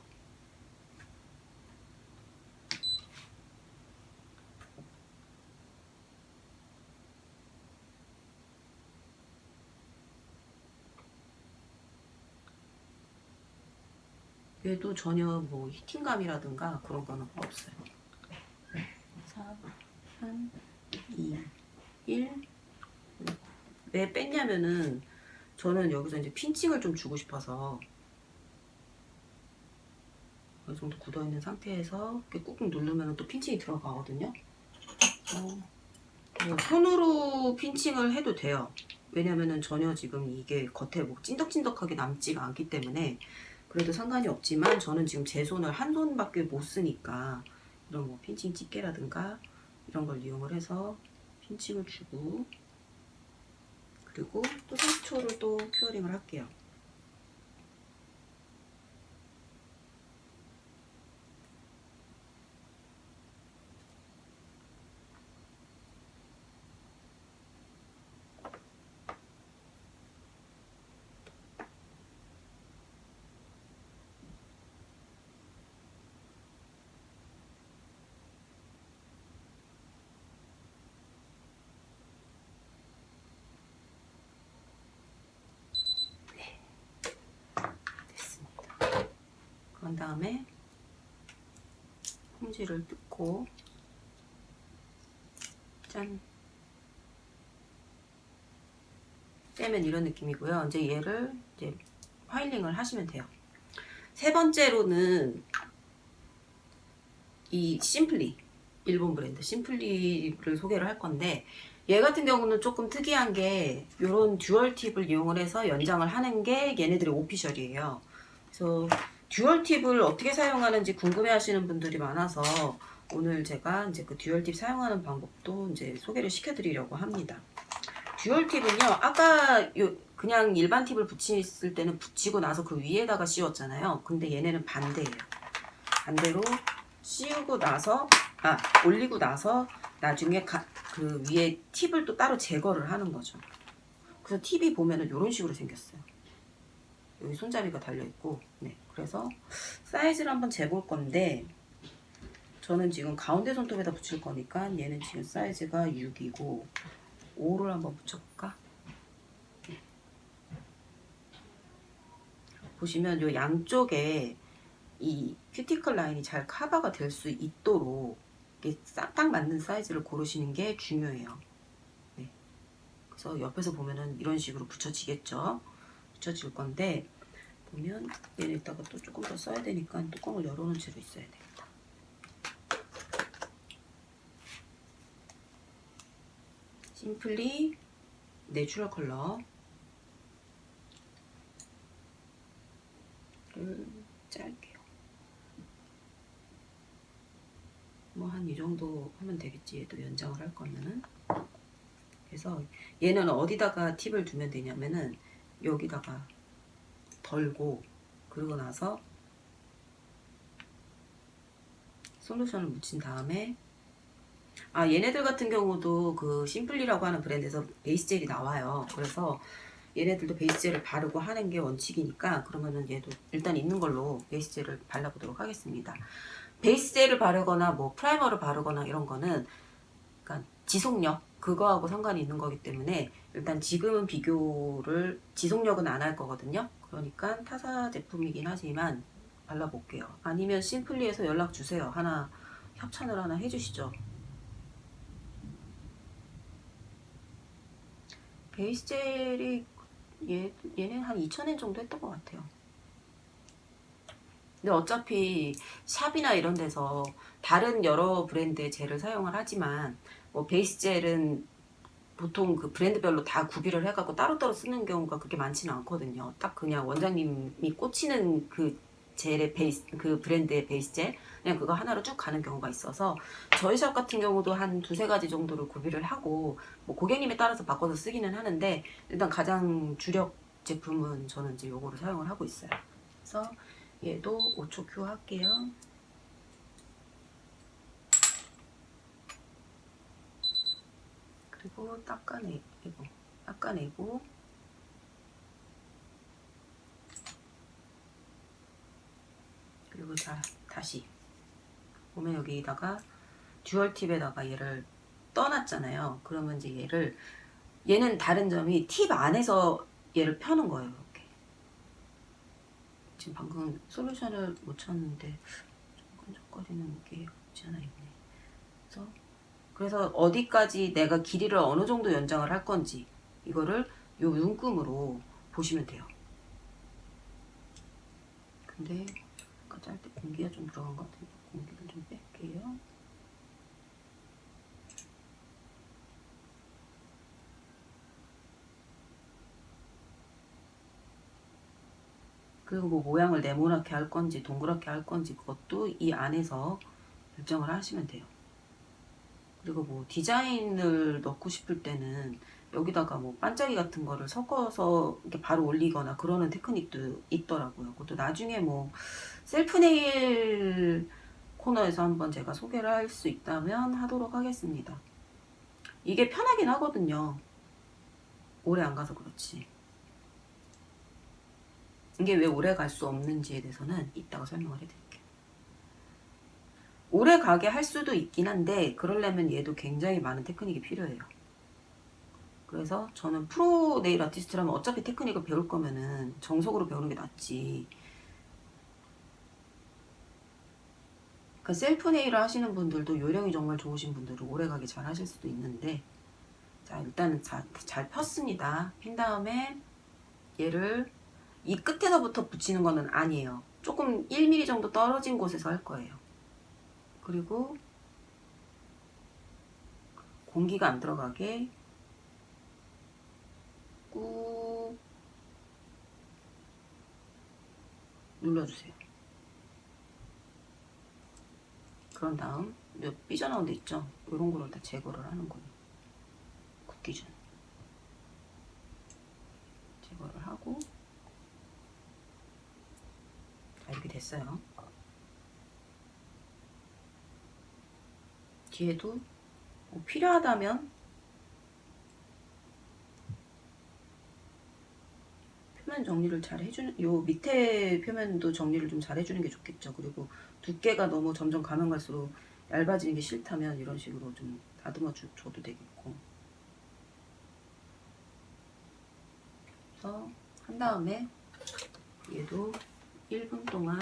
얘도 전혀 뭐 히팅감이라든가 그런 거는 없어요. 4, 3, 2, 1. 왜 뺐냐면은 저는 여기서 이제 핀칭을 좀 주고 싶어서 어느 정도 굳어 있는 상태에서 이렇게 꾹꾹 누르면 또 핀칭이 들어가거든요. 뭐 손으로 핀칭을 해도 돼요. 왜냐면은 전혀 지금 이게 겉에 뭐 찐덕찐덕하게 남지가 않기 때문에 그래도 상관이 없지만, 저는 지금 제 손을 한 손밖에 못 쓰니까 이런 뭐 핀칭 집게라든가 이런 걸 이용을 해서 핀칭을 주고, 그리고 또 30초를 또 큐어링을 할게요. 그런 다음에 홈지를 뜯고 짠 떼면 이런 느낌이고요. 이제 얘를 이제 파일링을 하시면 돼요. 세 번째로는 이 심플리, 일본 브랜드 심플리를 소개를 할 건데, 얘 같은 경우는 조금 특이한 게 이런 듀얼 팁을 이용을 해서 연장을 하는 게 얘네들의 오피셜이에요. 그래서 듀얼 팁을 어떻게 사용하는지 궁금해 하시는 분들이 많아서 오늘 제가 이제 그 듀얼 팁 사용하는 방법도 이제 소개를 시켜 드리려고 합니다. 듀얼 팁은요, 아까 그냥 일반 팁을 붙였을 때는 붙이고 나서 그 위에다가 씌웠잖아요. 근데 얘네는 반대예요. 반대로 씌우고 나서 올리고 나서 나중에 그 위에 팁을 또 따로 제거를 하는 거죠. 그래서 팁이 보면은 이런 식으로 생겼어요. 여기 손잡이가 달려있고, 네. 그래서 사이즈를 한번 재볼 건데, 저는 지금 가운데 손톱에다 붙일 거니까 얘는 지금 사이즈가 6이고 5를 한번 붙여볼까? 보시면 요 양쪽에 이 큐티클 라인이 잘 커버가 될 수 있도록 딱 맞는 사이즈를 고르시는 게 중요해요. 네. 그래서 옆에서 보면은 이런 식으로 붙여지겠죠. 붙여질 건데 보면 얘는 이따가 또 조금 더 써야 되니까 뚜껑을 열어놓은 채로 있어야 되겠다. 심플리 내추럴 컬러를 짤게요. 뭐 한 이 정도 하면 되겠지. 얘도 연장을 할 거면은. 그래서 얘는 어디다가 팁을 두면 되냐면은 여기다가 덜고 그러고 나서 솔루션을 묻힌 다음에 얘네들 같은 경우도 그 심플리라고 하는 브랜드에서 베이스 젤이 나와요. 그래서 얘네들도 베이스 젤을 바르고 하는 게 원칙이니까 그러면은 얘도 일단 있는 걸로 베이스 젤을 발라보도록 하겠습니다. 베이스 젤을 바르거나 뭐 프라이머를 바르거나 이런 거는 그러니까 지속력 그거하고 상관이 있는 거기 때문에 일단 지금은 비교를 지속력은 안 할 거거든요. 그러니까 타사 제품이긴 하지만 발라볼게요. 아니면 심플리에서 연락 주세요. 하나 협찬을 하나 해주시죠. 베이스 젤이 얘는 한 2,000엔 정도 했던 것 같아요. 근데 어차피 샵이나 이런 데서 다른 여러 브랜드의 젤을 사용을 하지만 뭐 베이스 젤은 보통 그 브랜드별로 다 구비를 해갖고 따로따로 쓰는 경우가 그렇게 많지는 않거든요. 딱 그냥 원장님이 꽂히는 그 젤의 베이스, 그 브랜드의 베이스 젤 그냥 그거 하나로 쭉 가는 경우가 있어서 저희 샵 같은 경우도 한 두세 가지 정도를 구비를 하고 뭐 고객님에 따라서 바꿔서 쓰기는 하는데 일단 가장 주력 제품은 저는 이제 요거를 사용을 하고 있어요. 그래서 얘도 5초 큐 할게요. 그리고 닦아내고 그리고 다시 보면 여기다가 듀얼 팁에다가 얘를 떠놨잖아요. 그러면 이제 얘는 다른 점이 팁 안에서 얘를 펴는 거예요. 이렇게. 지금 방금 솔루션을 못 쳤는데 좀 끈적거리는 게 없지 않아 있네. 그래서 어디까지 내가 길이를 어느 정도 연장을 할 건지 이거를 요 눈금으로 보시면 돼요. 근데 아까 짤 때 공기가 좀 들어간 것 같은데 공기를 좀 뺄게요. 그리고 뭐 모양을 네모나게 할 건지 동그랗게 할 건지 그것도 이 안에서 결정을 하시면 돼요. 그리고 뭐 디자인을 넣고 싶을 때는 여기다가 뭐 반짝이 같은 거를 섞어서 이렇게 바로 올리거나 그러는 테크닉도 있더라고요. 그것도 나중에 뭐 셀프 네일 코너에서 한번 제가 소개를 할 수 있다면 하도록 하겠습니다. 이게 편하긴 하거든요. 오래 안 가서 그렇지. 이게 왜 오래 갈 수 없는지에 대해서는 이따가 설명을 해드릴게요. 오래 가게 할 수도 있긴 한데 그러려면 얘도 굉장히 많은 테크닉이 필요해요. 그래서 저는 프로 네일 아티스트라면 어차피 테크닉을 배울 거면은 정석으로 배우는 게 낫지. 그 셀프 네일을 하시는 분들도 요령이 정말 좋으신 분들은 오래가게 잘 하실 수도 있는데 자 일단은 잘 폈습니다. 핀 다음에 얘를 이 끝에서부터 붙이는 거는 아니에요. 조금 1mm 정도 떨어진 곳에서 할 거예요. 그리고 공기가 안 들어가게 꾹 눌러주세요. 그런 다음 삐져나온 데 있죠? 이런 거를 다 제거를 하는 거예요. 굽기 전 제거를 하고 자 이렇게 됐어요. 뒤에도 뭐 필요하다면 표면 정리를 잘 해주는 요 밑에 표면도 정리를 좀 잘 해주는 게 좋겠죠. 그리고 두께가 너무 점점 가면 갈수록 얇아지는 게 싫다면 이런 식으로 좀 다듬어 줘도 되겠고. 그래서 한 다음에 얘도 1분 동안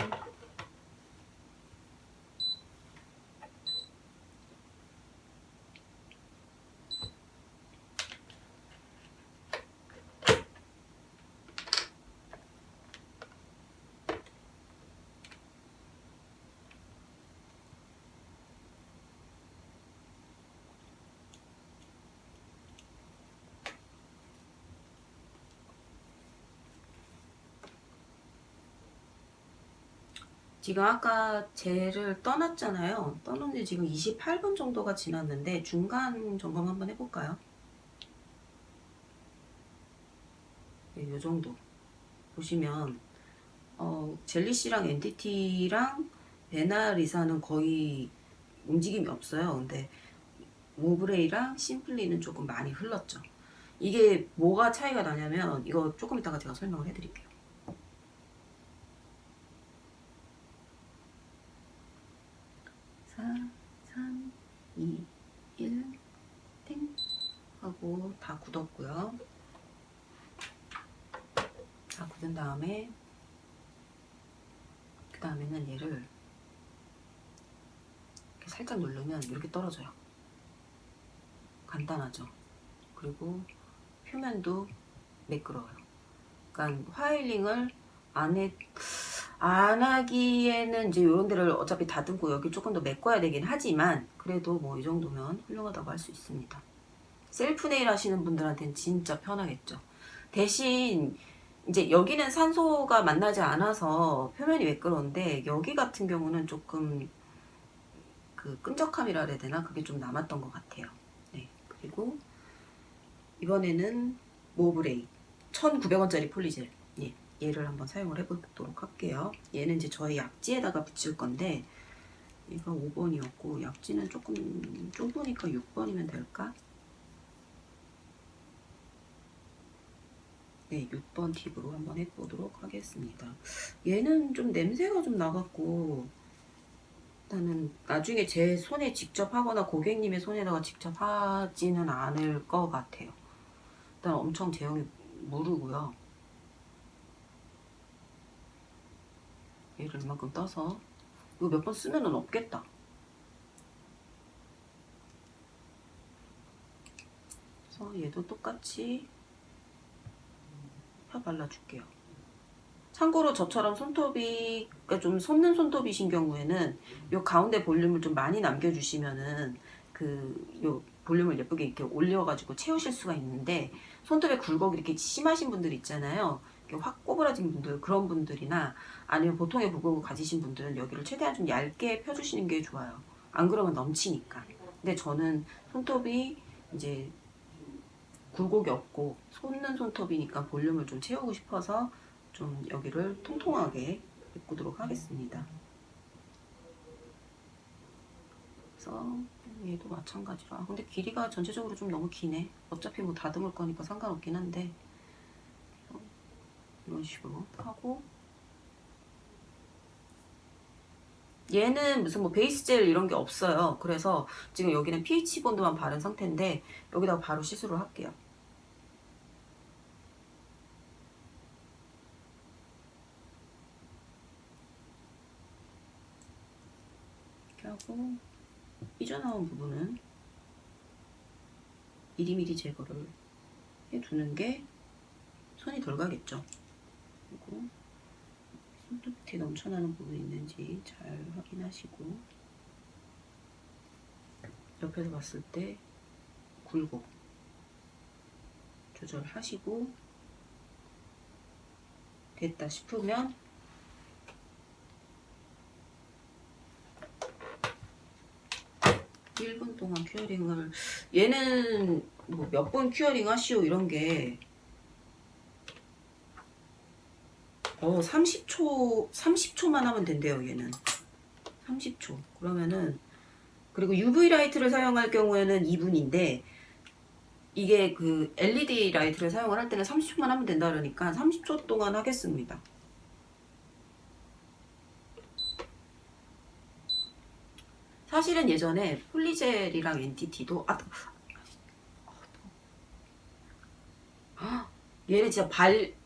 지금 아까 젤을 떠났잖아요. 떠난 지 지금 28분 정도가 지났는데 중간 점검 한번 해볼까요? 네, 요 정도 보시면 젤리씨랑 엔티티랑 베나리사는 거의 움직임이 없어요. 근데 모브레이랑 심플리는 조금 많이 흘렀죠. 이게 뭐가 차이가 나냐면 이거 조금 이따가 제가 설명을 해드릴게요. 4, 3, 2, 1, 탱 하고 다 굳었고요. 다 굳은 다음에 그 다음에는 얘를 이렇게 살짝 누르면 이렇게 떨어져요. 간단하죠. 그리고 표면도 매끄러워요. 그러니까 화일링을 안 하기에는 이제 이런 데를 어차피 다듬고 여기 조금 더 메꿔야 되긴 하지만 그래도 뭐 이 정도면 훌륭하다고 할 수 있습니다. 셀프 네일 하시는 분들한테는 진짜 편하겠죠. 대신 이제 여기는 산소가 만나지 않아서 표면이 매끄러운데 여기 같은 경우는 조금 그 끈적함이라 해야 되나 그게 좀 남았던 것 같아요. 네, 그리고 이번에는 모브레이 1,900원짜리 폴리젤. 예, 얘를 한번 사용을 해보도록 할게요. 얘는 이제 저희 약지에다가 붙일 건데 얘가 5번이었고 약지는 조금 좁으니까 6번이면 될까? 네, 6번 팁으로 한번 해보도록 하겠습니다. 얘는 좀 냄새가 좀 나갖고 일단은 나중에 제 손에 직접 하거나 고객님의 손에다가 직접 하지는 않을 것 같아요. 일단 엄청 제형이 무르고요. 얘를 이만큼 떠서 이거 몇 번 쓰면은 없겠다. 그래서 얘도 똑같이 펴 발라줄게요. 참고로 저처럼 손톱이 그러니까 좀 솟는 손톱이신 경우에는 요 가운데 볼륨을 좀 많이 남겨주시면은 요 볼륨을 예쁘게 이렇게 올려가지고 채우실 수가 있는데 손톱에 굴곡이 이렇게 심하신 분들 있잖아요. 이렇게 확 꼬부라진 분들 그런 분들이나 아니면 보통의 굴곡을 가지신 분들은 여기를 최대한 좀 얇게 펴주시는 게 좋아요. 안 그러면 넘치니까. 근데 저는 손톱이 이제 굴곡이 없고 솟는 손톱이니까 볼륨을 좀 채우고 싶어서 좀 여기를 통통하게 메꾸도록 하겠습니다. 그래서 얘도 마찬가지로 근데 길이가 전체적으로 좀 너무 기네. 어차피 뭐 다듬을 거니까 상관없긴 한데 이런 식으로 하고 얘는 무슨 뭐 베이스 젤 이런 게 없어요. 그래서 지금 여기는 pH 본드만 바른 상태인데 여기다가 바로 시술을 할게요. 이렇게 하고 삐져나온 부분은 미리미리 제거를 해두는 게 손이 덜 가겠죠. 그리고 손톱 밑에 넘쳐나는 부분이 있는지 잘 확인하시고 옆에서 봤을 때 굴곡 조절하시고 됐다 싶으면 (1분) 동안 큐어링을 얘는 뭐 몇 번 큐어링 하시오 이런 게 30초만 하면 된대요. 얘는 30초 그러면은 그리고 UV 라이트를 사용할 경우에는 2분인데 이게 그 LED 라이트를 사용을 할 때는 30초만 하면 된다 그러니까 30초 동안 하겠습니다. 사실은 예전에 폴리젤이랑 엔티티도 얘는 진짜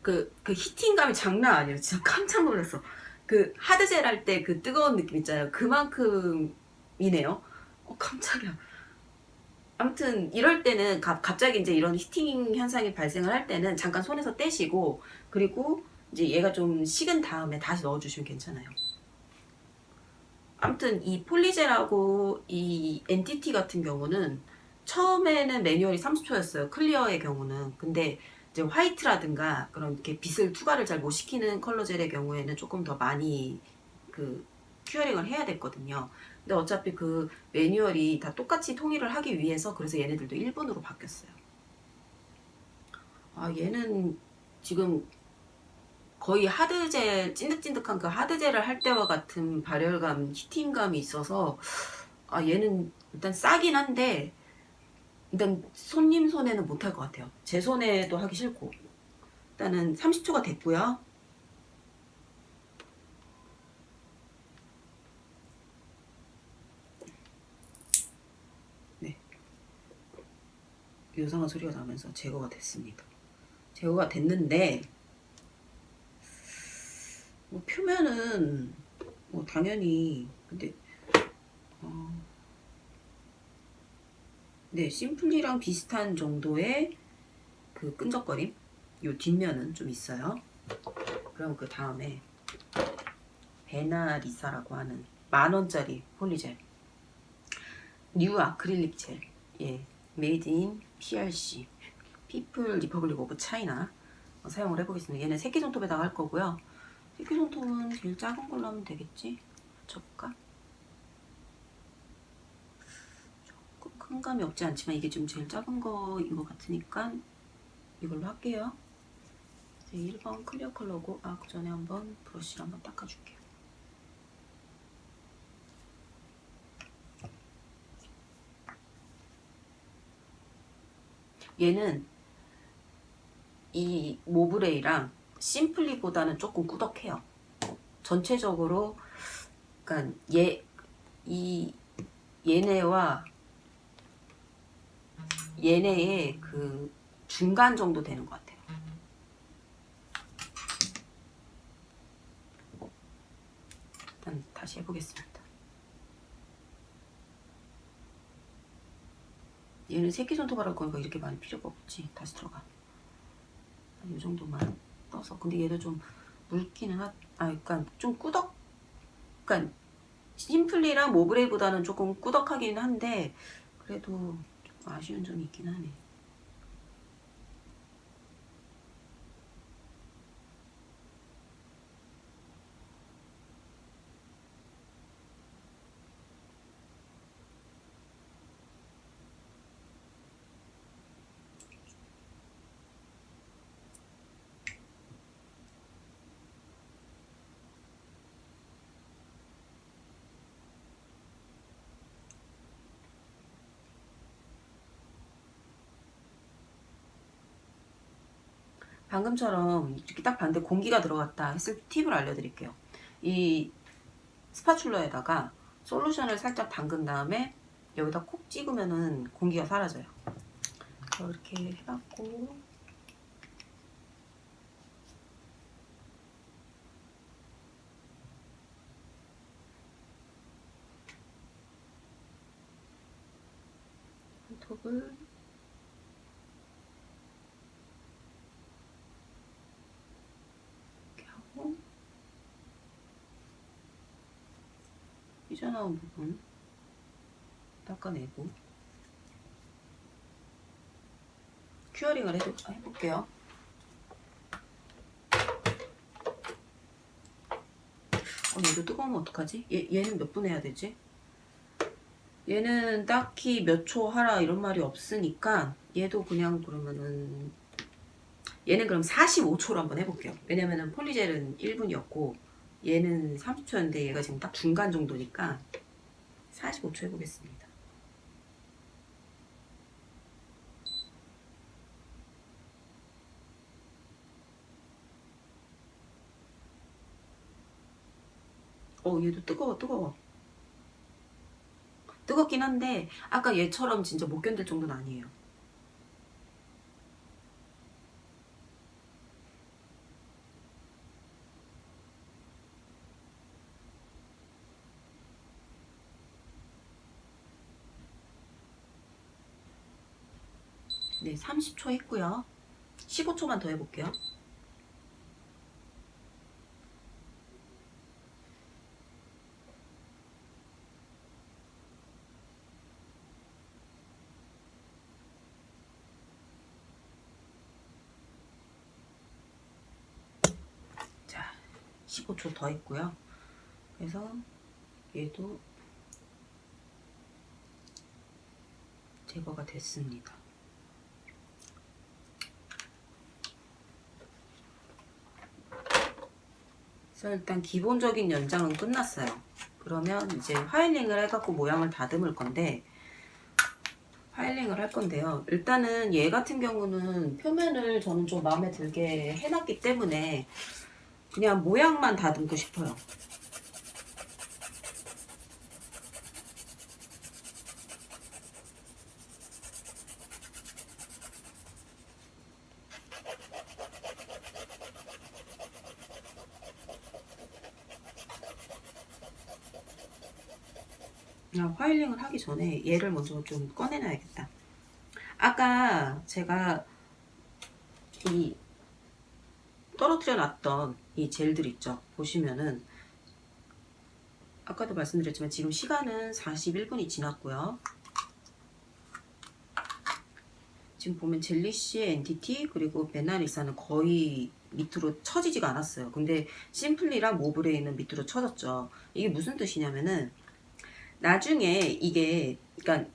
그 히팅감이 장난 아니에요. 진짜 깜짝 놀랐어. 그 하드젤 할 때 그 뜨거운 느낌 있잖아요. 그만큼이네요. 깜짝이야. 아무튼 이럴 때는 갑자기 이제 이런 히팅 현상이 발생을 할 때는 잠깐 손에서 떼시고 그리고 이제 얘가 좀 식은 다음에 다시 넣어주시면 괜찮아요. 아무튼 이 폴리젤하고 이 엔티티 같은 경우는 처음에는 매뉴얼이 30초였어요. 클리어의 경우는. 근데 이제 화이트라든가 그런 이렇게 빛을 투과를 잘 못 시키는 컬러 젤의 경우에는 조금 더 많이 그 큐어링을 해야 됐거든요. 근데 어차피 그 매뉴얼이 다 똑같이 통일을 하기 위해서 그래서 얘네들도 1분으로 바뀌었어요. 아, 얘는 지금 거의 하드젤, 찐득찐득한 그 하드젤을 할 때와 같은 발열감, 히팅감이 있어서 아, 얘는 일단 싸긴 한데 일단 손님 손에는 못할 것 같아요. 제 손에도 하기 싫고. 일단은 30초가 됐고요. 네, 요상한 소리가 나면서 제거가 됐습니다. 제거가 됐는데 뭐 표면은 뭐 당연히 근데 네, 심플리랑 비슷한 정도의 그 끈적거림. 요 뒷면은 좀 있어요. 그럼 그 다음에 베나리사라고 하는 10,000원짜리 폴리젤 뉴 아크릴릭 젤. 예, 메이드 인 PRC 피플 리퍼블릭 오브 차이나 사용을 해보겠습니다. 얘는 새끼손톱에다가 할 거고요. 새끼손톱은 제일 작은 걸로 하면 되겠지? 맞춰볼까? 조금 큰 감이 없지 않지만 이게 좀 제일 작은 거인 것 같으니까 이걸로 할게요. 1번 클리어 컬러고 그 전에 한번 브러쉬를 한번 닦아줄게요. 얘는 이 모브레이랑 심플리보다는 조금 꾸덕해요. 전체적으로 그러니까 얘네와 얘네의 그 중간 정도 되는 것 같아요. 일단 다시 해보겠습니다. 얘는 새끼손톱 할 거니까 이렇게 많이 필요가 없지. 다시 들어가. 이 정도만 떠서. 근데 얘도 좀 묽기는 그러니까 좀 꾸덕. 그러니까 심플리랑 모브레이보다는 조금 꾸덕하긴 한데 그래도 좀 아쉬운 점이 있긴 하네. 방금처럼 이렇게 딱 봤는데 공기가 들어갔다 했을 때 팁을 알려드릴게요. 이 스파츌러에다가 솔루션을 살짝 담근 다음에 여기다 콕 찍으면은 공기가 사라져요. 이렇게 해갖고 손톱을 이렇게 하고 삐져나온 부분 닦아내고 큐어링을 해볼게요. 얘도 뜨거우면 어떡하지? 얘는 몇 분 해야 되지? 얘는 딱히 몇 초 하라 이런 말이 없으니까 얘도 그냥 그러면은 얘는 그럼 45초로 한번 해볼게요. 왜냐면은 폴리젤은 1분이었고 얘는 30초였는데 얘가 지금 딱 중간 정도니까 45초 해보겠습니다. 얘도 뜨거워. 뜨겁긴 한데 아까 얘처럼 진짜 못 견딜 정도는 아니에요. 네, 30초 했고요. 15초만 더 해볼게요. 자, 15초 더 했고요. 그래서 얘도 제거가 됐습니다. 그래서 일단 기본적인 연장은 끝났어요. 그러면 이제 파일링을 해갖고 모양을 다듬을 건데, 파일링을 할 건데요. 일단은 얘 같은 경우는 표면을 저는 좀 마음에 들게 해놨기 때문에 그냥 모양만 다듬고 싶어요. 그냥 파일링을 하기 전에 얘를 먼저 좀 꺼내놔야겠다. 아까 제가 이 떨어뜨려 놨던 이 젤들 있죠. 보시면은 아까도 말씀드렸지만 지금 시간은 41분이 지났고요. 지금 보면 젤리쉬의 엔티티 그리고 베나리사는 거의 밑으로 처지지가 않았어요. 근데 심플리랑 모브레인은 밑으로 처졌죠. 이게 무슨 뜻이냐면은 나중에 이게 그러니까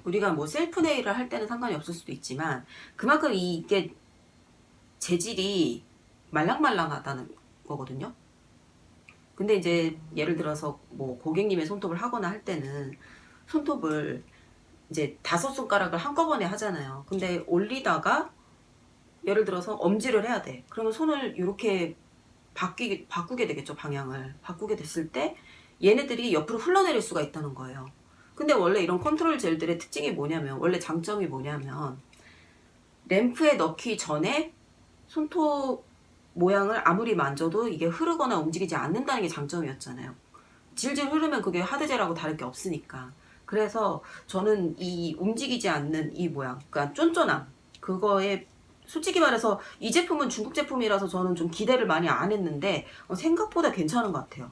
우리가 뭐 셀프 네일을 할 때는 상관이 없을 수도 있지만 그만큼 이게 재질이 말랑말랑하다는 거거든요. 근데 이제 예를 들어서 뭐 고객님의 손톱을 하거나 할 때는 손톱을 이제 5손가락을 한꺼번에 하잖아요. 근데 올리다가 예를 들어서 엄지를 해야 돼. 그러면 손을 이렇게 바꾸게 되겠죠. 방향을 바꾸게 됐을 때 얘네들이 옆으로 흘러내릴 수가 있다는 거예요. 근데 원래 이런 컨트롤 젤들의 특징이 뭐냐면, 원래 장점이 뭐냐면 램프에 넣기 전에 손톱 모양을 아무리 만져도 이게 흐르거나 움직이지 않는다는 게 장점이었잖아요. 질질 흐르면 그게 하드젤하고 다를 게 없으니까. 그래서 저는 이 움직이지 않는 이 모양, 그러니까 쫀쫀함, 그거에 솔직히 말해서 이 제품은 중국 제품이라서 저는 좀 기대를 많이 안 했는데 생각보다 괜찮은 것 같아요.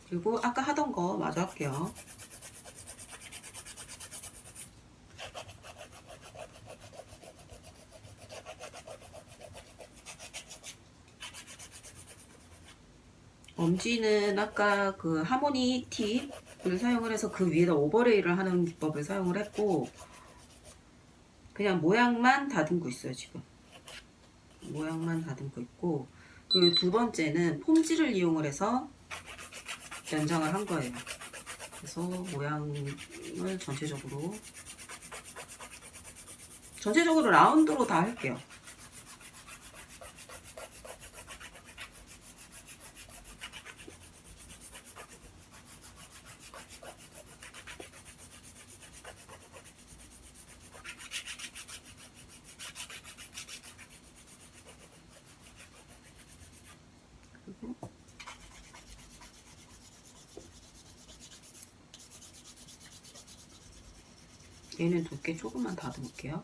그리고 아까 하던 거 마저 할게요. 엄지는 아까 그 하모니 팁을 사용을 해서 그 위에다 오버레이를 하는 기법을 사용을 했고, 그냥 모양만 다듬고 있어요. 지금 모양만 다듬고 있고, 그리고 두 번째는 폼질을 이용을 해서 연장을 한 거예요. 그래서 모양을 전체적으로 라운드로 다 할게요. 얘는 두께 조금만 다듬을게요.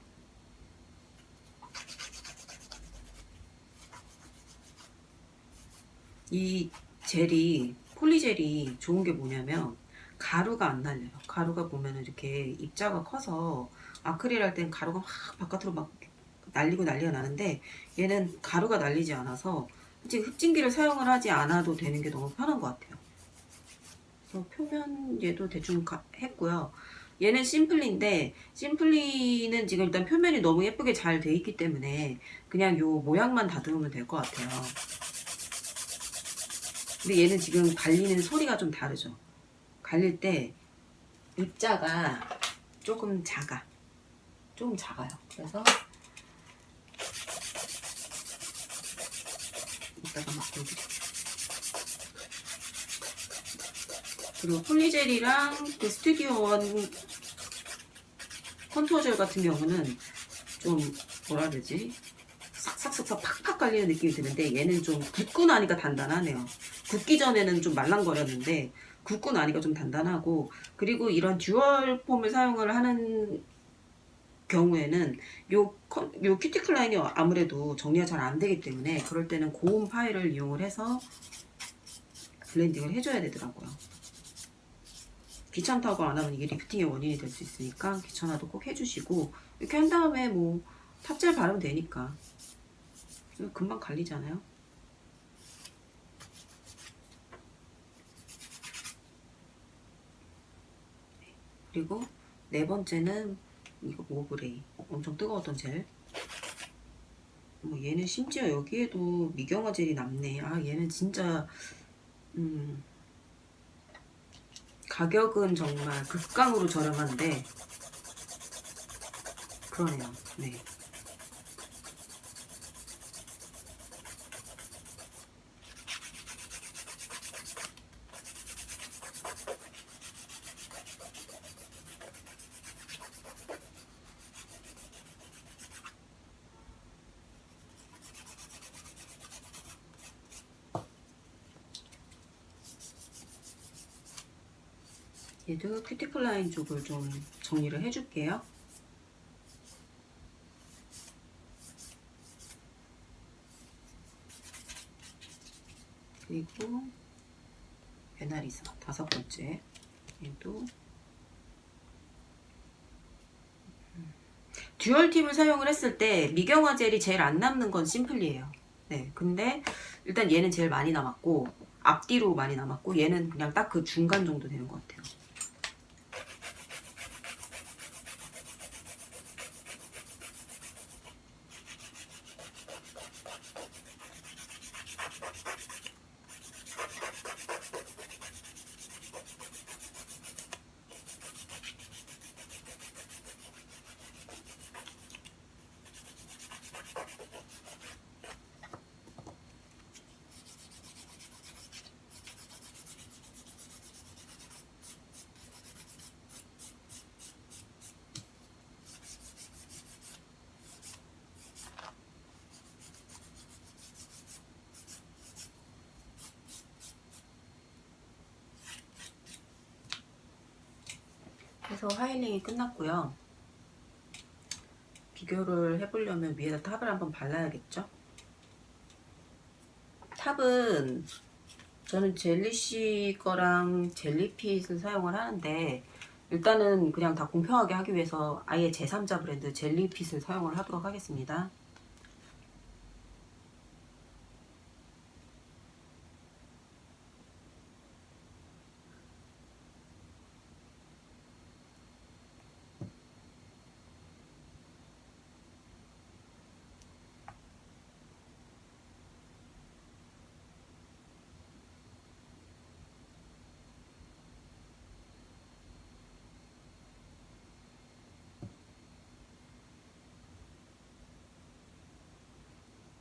이 젤이, 폴리젤이 좋은 게 뭐냐면 가루가 안 날려요. 가루가 보면은 이렇게 입자가 커서 아크릴 할 땐 가루가 막 바깥으로 막 날리고 난리가 나는데 얘는 가루가 날리지 않아서 흡진기를 사용을 하지 않아도 되는 게 너무 편한 것 같아요. 그래서 표면 얘도 대충 했고요. 얘는 심플리인데, 심플리는 지금 일단 표면이 너무 예쁘게 잘 돼 있기 때문에 그냥 요 모양만 다듬으면 될 것 같아요. 근데 얘는 지금 갈리는 소리가 좀 다르죠. 갈릴 때 입자가 조금 작아요. 그래서 이따가 막 보여드릴게요. 그리고 폴리젤이랑 그 스튜디오 원 컨투어 젤 같은 경우는 좀 뭐라 그러지? 싹싹싹싹 팍팍 갈리는 느낌이 드는데 얘는 좀 굳고 나니까 단단하네요. 굳기 전에는 좀 말랑거렸는데 굳고 나니까 좀 단단하고, 그리고 이런 듀얼 폼을 사용을 하는 경우에는 요 큐티클 라인이 아무래도 정리가 잘 안 되기 때문에 그럴 때는 고온 파일을 이용을 해서 블렌딩을 해줘야 되더라고요. 귀찮다고 안 하면 이게 리프팅의 원인이 될 수 있으니까 귀찮아도 꼭 해주시고, 이렇게 한 다음에 뭐 탑젤 바르면 되니까 금방 갈리잖아요. 그리고 네 번째는 이거 모그레이. 엄청 뜨거웠던 젤. 뭐 얘는 심지어 여기에도 미경화 젤이 남네. 아 얘는 진짜 가격은 정말 극강으로 저렴한데 그러네요. 네. 얘도 큐티클 라인 쪽을 좀 정리를 해줄게요. 그리고 베나리사 다섯 번째. 얘도 듀얼 팁을 사용을 했을 때 미경화 젤이 제일 안 남는 건 심플리예요. 네, 근데 일단 얘는 제일 많이 남았고 앞뒤로 많이 남았고 얘는 그냥 딱 그 중간 정도 되는 것 같아요. 그래서 하이링이 끝났고요. 비교를 해보려면 위에다 탑을 한번 발라야겠죠? 탑은 저는 젤리씨 거랑 젤리핏을 사용을 하는데 일단은 그냥 다 공평하게 하기 위해서 아예 제3자 브랜드 젤리핏을 사용을 하도록 하겠습니다.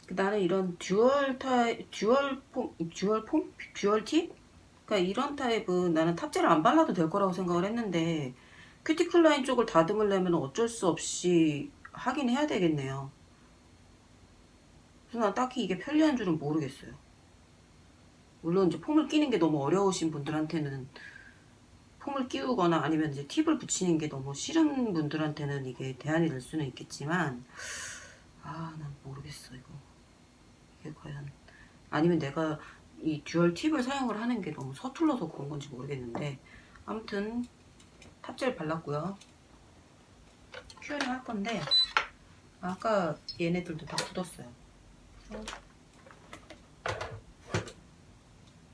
나는 이런 듀얼 타입, 듀얼 팁? 그러니까 이런 타입은 나는 탑재를 안 발라도 될 거라고 생각을 했는데 큐티클 라인 쪽을 다듬으려면 어쩔 수 없이 하긴 해야 되겠네요. 그래서 난 딱히 이게 편리한 줄은 모르겠어요. 물론 이제 폼을 끼는 게 너무 어려우신 분들한테는 폼을 끼우거나 아니면 이제 팁을 붙이는 게 너무 싫은 분들한테는 이게 대안이 될 수는 있겠지만 난 모르겠어 이거. 이게 과연 아니면 내가 이 듀얼 팁을 사용을 하는 게 너무 서툴러서 그런 건지 모르겠는데 아무튼 탑젤 발랐고요. 큐어링 할 건데 아까 얘네들도 다 굳었어요. 그래서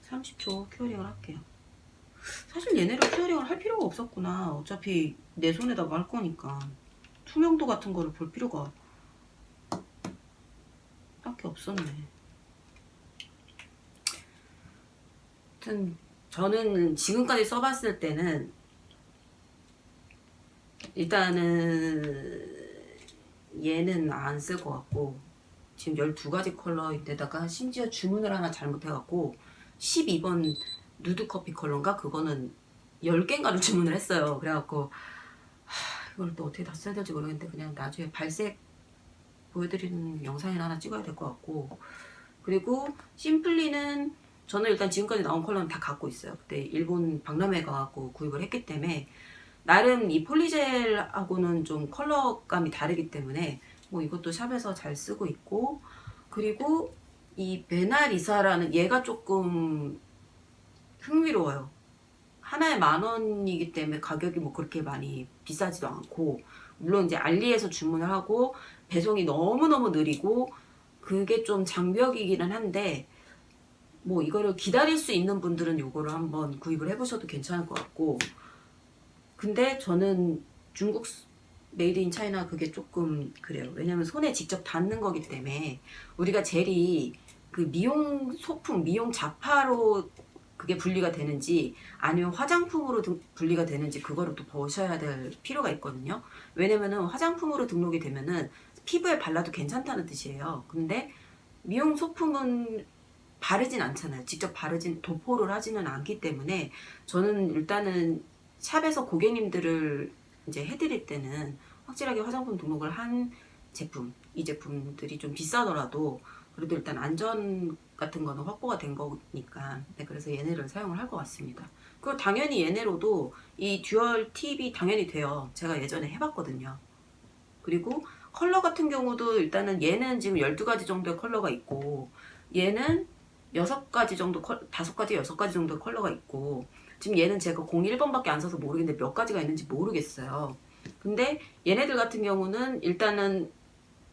30초 큐어링을 할게요. 사실 얘네를 큐어링을 할 필요가 없었구나. 어차피 내 손에다가 할 거니까 투명도 같은 거를 볼 필요가 딱히 없었네. 아무튼 저는 지금까지 써봤을 때는 일단은 얘는 안 쓸 것 같고 지금 12가지 컬러인데다가 심지어 주문을 하나 잘못해갖고 12번 누드커피 컬러인가? 그거는 10개인가를 주문을 했어요. 그래갖고 이걸 또 어떻게 다 써야 될지 모르겠는데 그냥 나중에 발색 보여드리는 영상이나 하나 찍어야 될 것 같고 그리고 심플리는 저는 일단 지금까지 나온 컬러는 다 갖고 있어요. 그때 일본 박람회 가갖고 구입을 했기 때문에 나름 이 폴리젤하고는 좀 컬러감이 다르기 때문에 뭐 이것도 샵에서 잘 쓰고 있고 그리고 이 베나리사라는 얘가 조금 흥미로워요. 하나에 10,000원이기 때문에 가격이 뭐 그렇게 많이 비싸지도 않고 물론 이제 알리에서 주문을 하고 배송이 너무너무 느리고 그게 좀 장벽이기는 한데 뭐 이거를 기다릴 수 있는 분들은 요거를 한번 구입을 해보셔도 괜찮을 것 같고 근데 저는 중국 메이드 인 차이나 그게 조금 그래요. 왜냐면 손에 직접 닿는 거기 때문에 우리가 젤이 그 미용 소품, 미용 잡화로 그게 분리가 되는지 아니면 화장품으로 분리가 되는지 그거를 또 보셔야 될 필요가 있거든요. 왜냐면은 화장품으로 등록이 되면은 피부에 발라도 괜찮다는 뜻이에요. 근데 미용 소품은 바르진 않잖아요. 직접 바르진 도포를 하지는 않기 때문에 저는 일단은 샵에서 고객님들을 이제 해드릴 때는 확실하게 화장품 등록을 한 제품, 이 제품들이 좀 비싸더라도 그래도 일단 안전 같은 거는 확보가 된 거니까 네, 그래서 얘네를 사용을 할 것 같습니다. 그리고 당연히 얘네로도 이 듀얼 팁이 당연히 돼요. 제가 예전에 해봤거든요. 그리고 컬러 같은 경우도 일단은 얘는 지금 12가지 정도의 컬러가 있고 얘는 6가지 정도, 5가지, 6가지 정도의 컬러가 있고 지금 얘는 제가 01번밖에 안 써서 모르겠는데 몇 가지가 있는지 모르겠어요. 근데 얘네들 같은 경우는 일단은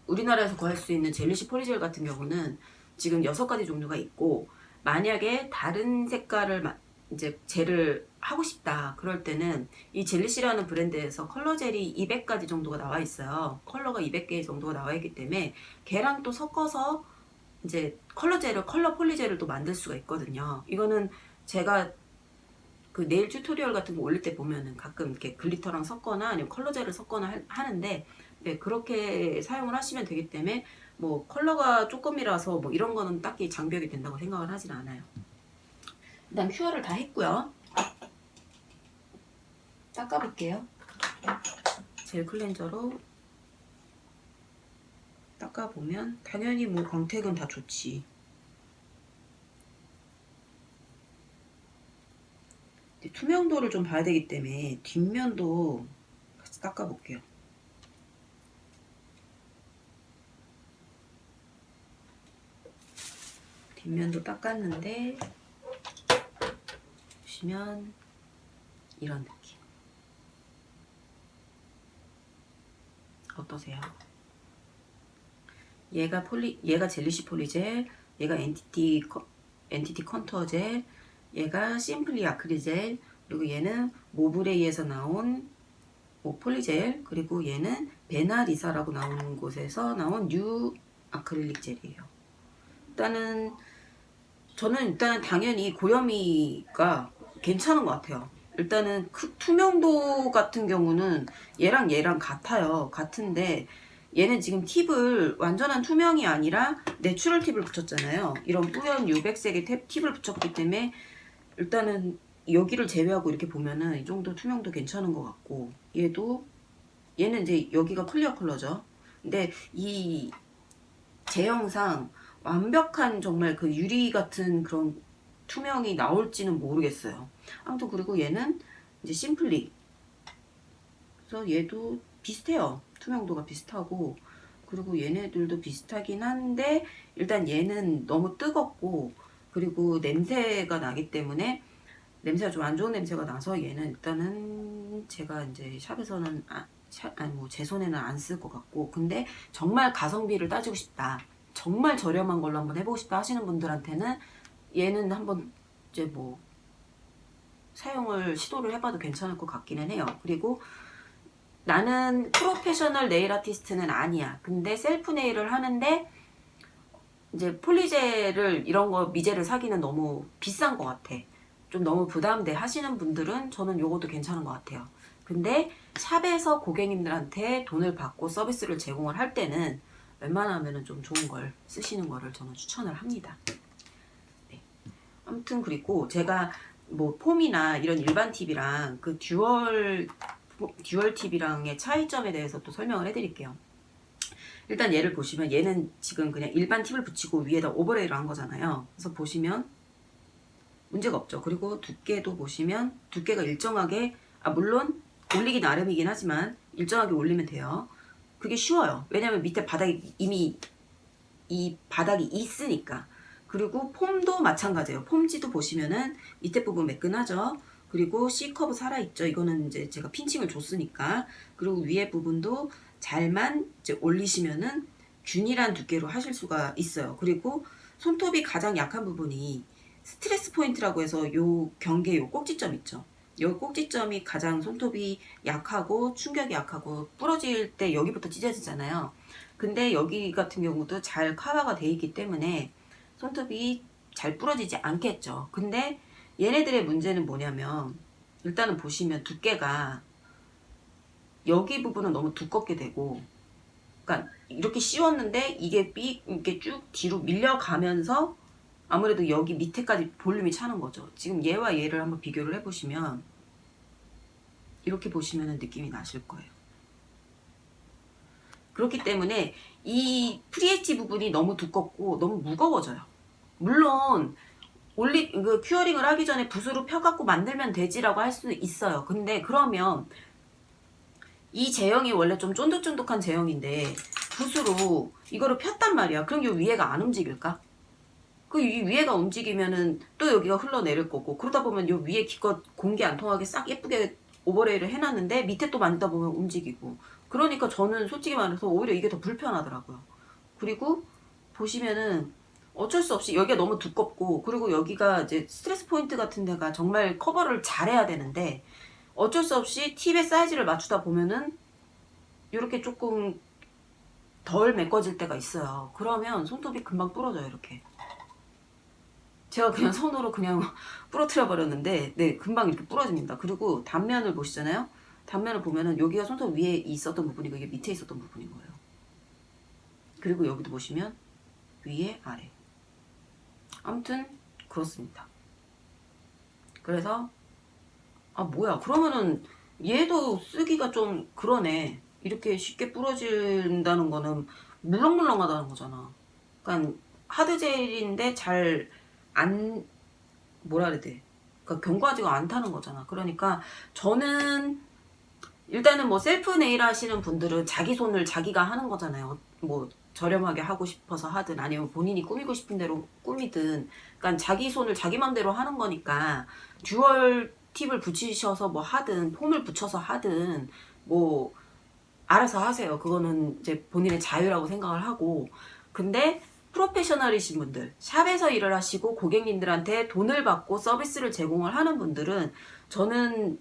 우리나라에서 구할 수 있는 젤리시 폴리젤 같은 경우는 지금 6가지 종류가 있고 만약에 다른 색깔을 이제 젤을 하고 싶다 그럴 때는 이 젤리시라는 브랜드에서 컬러 젤이 200가지 정도가 나와 있어요. 컬러가 200개 정도가 나와 있기 때문에 걔랑 또 섞어서 이제 컬러 젤을 컬러 폴리젤을 또 만들 수가 있거든요. 이거는 제가 그 네일 튜토리얼 같은 거 올릴 때 보면은 가끔 이렇게 글리터랑 섞거나 아니면 컬러 젤을 섞거나 하는데 네, 그렇게 사용을 하시면 되기 때문에 뭐 컬러가 조금이라서 뭐 이런 거는 딱히 장벽이 된다고 생각을 하진 않아요. 일단 큐어를 다 했고요. 닦아볼게요. 젤 클렌저로 닦아보면 당연히 뭐 광택은 다 좋지. 투명도를 좀 봐야 되기 때문에 뒷면도 같이 닦아볼게요. 뒷면도 닦았는데 보시면 이런 느낌. 어떠세요? 얘가 젤리시 폴리젤, 얘가 엔티티 컨투어 젤, 얘가 심플리 아크릴젤, 그리고 얘는 모브레이에서 나온 뭐 폴리젤, 그리고 얘는 베나리사라고 나오는 곳에서 나온 뉴 아크릴릭 젤이에요. 저는 당연히 고여미가 괜찮은 것 같아요. 일단은 투명도 같은 경우는 얘랑 같아요. 같은데 얘는 지금 팁을 완전한 투명이 아니라 내추럴 팁을 붙였잖아요. 이런 뿌연 유백색의 팁을 붙였기 때문에 일단은 여기를 제외하고 이렇게 보면은 이 정도 투명도 괜찮은 것 같고 얘는 이제 여기가 클리어 컬러죠. 근데 이 제형상 완벽한 정말 그 유리 같은 그런 투명이 나올지는 모르겠어요. 아무튼 그리고 얘는 이제 심플리. 그래서 얘도 비슷해요. 투명도가 비슷하고 그리고 얘네들도 비슷하긴 한데 일단 얘는 너무 뜨겁고 그리고 냄새가 나기 때문에 냄새가 좀 안 좋은 냄새가 나서 얘는 일단은 제가 이제 샵에서는 뭐 제 손에는 안 쓸 것 같고 근데 정말 가성비를 따지고 싶다. 정말 저렴한 걸로 한번 해보고 싶다 하시는 분들한테는 얘는 한번 이제 뭐 사용을 시도를 해봐도 괜찮을 것 같기는 해요. 그리고 나는 프로페셔널 네일 아티스트는 아니야. 근데 셀프 네일을 하는데 이제 폴리젤을 이런 거 미젤을 사기는 너무 비싼 것 같아. 좀 너무 부담돼 하시는 분들은 저는 요것도 괜찮은 것 같아요. 근데 샵에서 고객님들한테 돈을 받고 서비스를 제공을 할 때는 웬만하면 좀 좋은 걸 쓰시는 거를 저는 추천을 합니다. 네. 아무튼 그리고 제가 뭐 폼이나 이런 일반 팁이랑 그 듀얼 팁이랑의 차이점에 대해서 또 설명을 해드릴게요. 일단 얘를 보시면 얘는 지금 그냥 일반 팁을 붙이고 위에다 오버레이를 한 거잖아요. 그래서 보시면 문제가 없죠. 그리고 두께도 보시면 두께가 일정하게 물론 올리기 나름이긴 하지만 일정하게 올리면 돼요. 그게 쉬워요. 왜냐면 밑에 바닥이 이미 이 바닥이 있으니까. 그리고 폼도 마찬가지예요. 폼지도 보시면은 밑에 부분 매끈하죠. 그리고 C커브 살아있죠. 이거는 이제 제가 핀칭을 줬으니까. 그리고 위에 부분도 잘만 이제 올리시면은 균일한 두께로 하실 수가 있어요. 그리고 손톱이 가장 약한 부분이 스트레스 포인트라고 해서 요 경계 요 꼭지점 있죠. 여기 꼭지점이 가장 손톱이 약하고 충격이 약하고 부러질 때 여기부터 찢어지잖아요. 근데 여기 같은 경우도 잘 커버가 돼 있기 때문에 손톱이 잘 부러지지 않겠죠. 근데 얘네들의 문제는 뭐냐면 일단은 보시면 두께가 여기 부분은 너무 두껍게 되고, 그러니까 이렇게 씌웠는데 이게 쭉 뒤로 밀려가면서 아무래도 여기 밑에까지 볼륨이 차는 거죠. 지금 얘와 얘를 한번 비교를 해보시면 이렇게 보시면 느낌이 나실 거예요. 그렇기 때문에 이 프리엣지 부분이 너무 두껍고 너무 무거워져요. 물론 그 큐어링을 하기 전에 붓으로 펴갖고 만들면 되지라고 할 수 있어요. 근데 그러면 이 제형이 원래 좀 쫀득쫀득한 제형인데 붓으로 이거를 폈단 말이야. 그럼 이 위에가 안 움직일까? 그 이 위에가 움직이면은 또 여기가 흘러내릴 거고, 그러다 보면 이 위에 기껏 공기 안 통하게 싹 예쁘게 오버레이를 해놨는데 밑에 또 만지다 보면 움직이고, 그러니까 저는 솔직히 말해서 오히려 이게 더 불편하더라고요. 그리고 보시면은 어쩔 수 없이 여기가 너무 두껍고, 그리고 여기가 이제 스트레스 포인트 같은 데가 정말 커버를 잘해야 되는데 어쩔 수 없이 팁의 사이즈를 맞추다 보면은 이렇게 조금 덜 메꿔질 때가 있어요. 그러면 손톱이 금방 부러져요. 이렇게 제가 그냥 손으로 그냥 부러뜨려 버렸는데 네, 금방 이렇게 부러집니다. 그리고 단면을 보시잖아요. 단면을 보면은 여기가 손톱 위에 있었던 부분이고 이게 밑에 있었던 부분인 거예요. 그리고 여기도 보시면 위에 아래, 아무튼 그렇습니다. 그래서 아 뭐야, 그러면은 얘도 쓰기가 좀 그러네. 이렇게 쉽게 부러진다는 거는 물렁물렁하다는 거잖아. 그러니까 하드젤인데 잘 안, 뭐라 그래야 돼, 그러니까 견고하지가 않다는 거잖아. 그러니까 저는 일단은 뭐 셀프 네일 하시는 분들은 자기 손을 자기가 하는 거잖아요. 뭐 저렴하게 하고 싶어서 하든 아니면 본인이 꾸미고 싶은 대로 꾸미든, 그러니까 자기 손을 자기 맘대로 하는 거니까 듀얼 팁을 붙이셔서 뭐 하든 폼을 붙여서 하든 뭐 알아서 하세요. 그거는 이제 본인의 자유라고 생각을 하고. 근데 프로페셔널이신 분들, 샵에서 일을 하시고 고객님들한테 돈을 받고 서비스를 제공을 하는 분들은 저는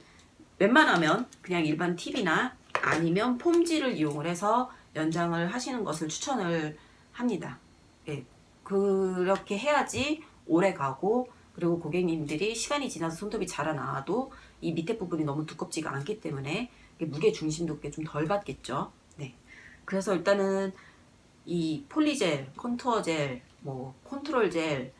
웬만하면 그냥 일반 팁이나 아니면 폼지를 이용을 해서 연장을 하시는 것을 추천을 합니다. 예, 그렇게 해야지 오래 가고, 그리고 고객님들이 시간이 지나서 손톱이 자라나와도 이 밑에 부분이 너무 두껍지가 않기 때문에 무게 중심도 좀 덜 받겠죠. 네. 그래서 일단은 이 폴리젤, 컨투어 젤, 뭐 컨트롤 젤,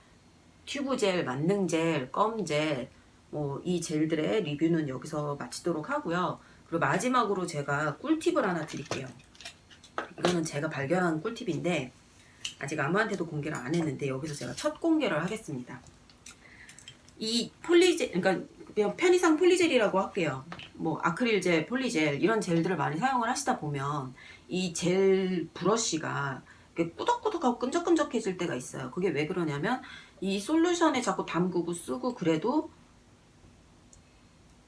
튜브 젤, 만능 젤, 껌 젤, 뭐 이 젤들의 리뷰는 여기서 마치도록 하고요. 그리고 마지막으로 제가 꿀팁을 하나 드릴게요. 이거는 제가 발견한 꿀팁인데 아직 아무한테도 공개를 안 했는데 여기서 제가 첫 공개를 하겠습니다. 이 폴리젤, 그러니까 그냥 편의상 폴리젤이라고 할게요. 뭐 아크릴 젤, 폴리젤 이런 젤들을 많이 사용을 하시다 보면 이 젤 브러쉬가 꾸덕꾸덕하고 끈적끈적해질 때가 있어요. 그게 왜 그러냐면 이 솔루션에 자꾸 담그고 쓰고 그래도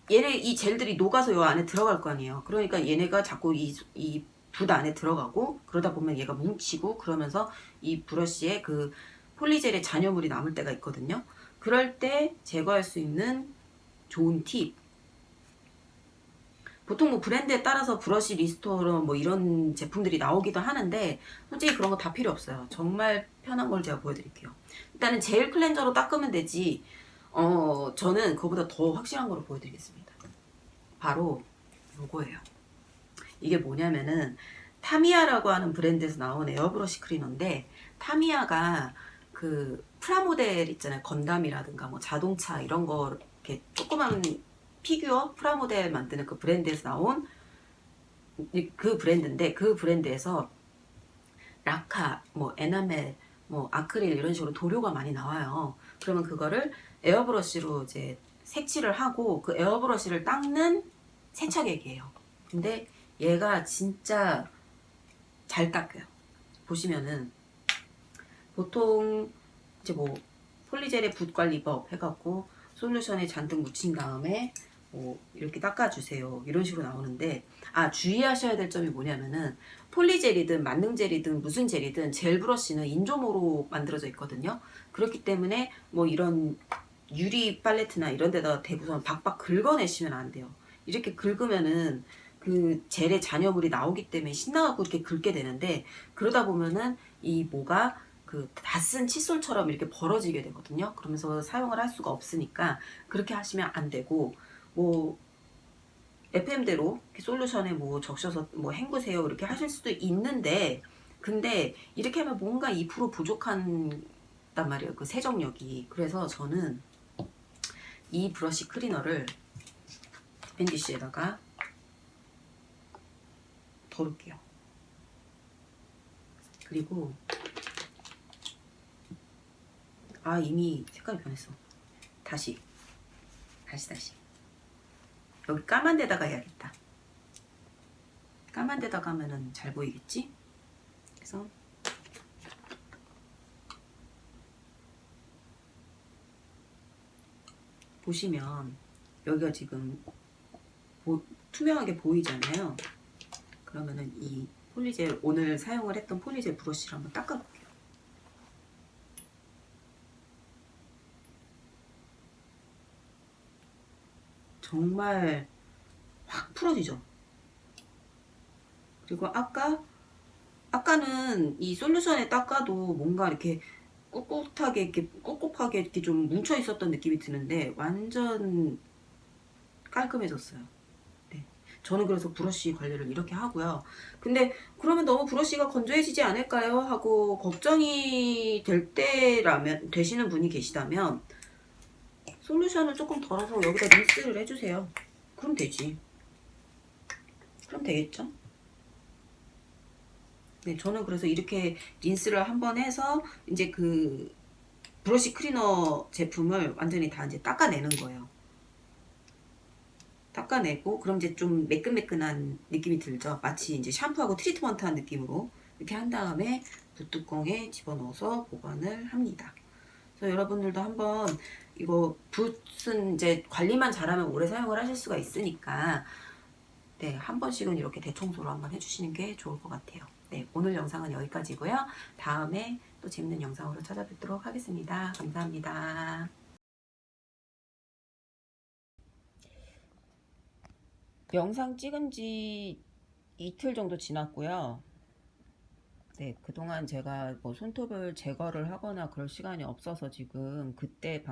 이 젤들이 녹아서 요 안에 들어갈 거 아니에요. 그러니까 얘네가 자꾸 이 붓 안에 들어가고, 그러다 보면 얘가 뭉치고 그러면서 이 브러쉬에 그 폴리젤의 잔여물이 남을 때가 있거든요. 그럴 때 제거할 수 있는 좋은 팁. 보통 뭐 브랜드에 따라서 브러쉬 리스토어 뭐 이런 제품들이 나오기도 하는데 솔직히 그런 거 다 필요 없어요. 정말 편한 걸 제가 보여드릴게요. 일단은 젤 클렌저로 닦으면 되지, 저는 그거보다 더 확실한 거로 보여드리겠습니다. 바로 요거예요. 이게 뭐냐면은 타미야라고 하는 브랜드에서 나온 에어브러쉬 클리너인데, 타미야가 그 프라모델 있잖아요. 건담이라든가 뭐 자동차 이런 거 이렇게 조그만 피규어 프라모델 만드는 그 브랜드에서 나온 그 브랜드인데, 그 브랜드에서 라카, 뭐 에나멜, 뭐 아크릴 이런 식으로 도료가 많이 나와요. 그러면 그거를 에어브러쉬로 이제 색칠을 하고 그 에어브러쉬를 닦는 세척액이에요. 근데 얘가 진짜 잘 닦여요. 보시면은 보통 이제 뭐 폴리젤의 붓 관리법 해갖고 솔루션에 잔뜩 묻힌 다음에 뭐 이렇게 닦아주세요 이런 식으로 나오는데, 주의하셔야 될 점이 뭐냐면은 폴리젤이든 만능젤이든 무슨 젤이든 젤 브러쉬는 인조모로 만들어져 있거든요. 그렇기 때문에 뭐 이런 유리 팔레트나 이런 데다 대고선 박박 긁어내시면 안 돼요. 이렇게 긁으면은 그 젤의 잔여물이 나오기 때문에 신나갖고 이렇게 긁게 되는데, 그러다 보면은 이 모가 그 다 쓴 칫솔처럼 이렇게 벌어지게 되거든요. 그러면서 사용을 할 수가 없으니까 그렇게 하시면 안 되고, 뭐 FM대로 솔루션에 뭐 적셔서 뭐 헹구세요 이렇게 하실 수도 있는데, 근데 이렇게 하면 뭔가 2% 부족한 단 말이에요, 그 세정력이. 그래서 저는 이 브러쉬 클리너를 밴디쉬에다가 덜을게요. 그리고 이미 색깔이 변했어. 다시 여기 까만 데다가 해야겠다. 까만 데다가 하면은 잘 보이겠지? 그래서 보시면 여기가 지금 투명하게 보이잖아요. 그러면은 이 폴리젤, 오늘 사용을 했던 폴리젤 브러쉬를 한번 닦아볼게요. 정말 확 풀어지죠. 그리고 아까는 이 솔루션에 닦아도 뭔가 이렇게 꿉꿉하게 이렇게 좀 뭉쳐 있었던 느낌이 드는데 완전 깔끔해졌어요. 네. 저는 그래서 브러쉬 관리를 이렇게 하고요. 근데 그러면 너무 브러쉬가 건조해지지 않을까요? 하고 걱정이 되시는 분이 계시다면 솔루션을 조금 덜어서 여기다 린스를 해주세요. 그럼 되지. 그럼 되겠죠? 네, 저는 그래서 이렇게 린스를 한번 해서 이제 그 브러쉬 클리너 제품을 완전히 다 이제 닦아내는 거예요. 닦아내고, 그럼 이제 좀 매끈매끈한 느낌이 들죠. 마치 이제 샴푸하고 트리트먼트 한 느낌으로 이렇게 한 다음에 붓뚜껑에 집어넣어서 보관을 합니다. 그래서 여러분들도 한번 이거 붓은 이제 관리만 잘하면 오래 사용을 하실 수가 있으니까, 네, 한 번씩은 이렇게 대청소를 한번 해주시는 게 좋을 것 같아요. 네, 오늘 영상은 여기까지고요. 다음에 또 재밌는 영상으로 찾아뵙도록 하겠습니다. 감사합니다. 영상 찍은 지 이틀 정도 지났고요. 네, 그동안 제가 뭐 손톱을 제거를 하거나 그럴 시간이 없어서 지금 그때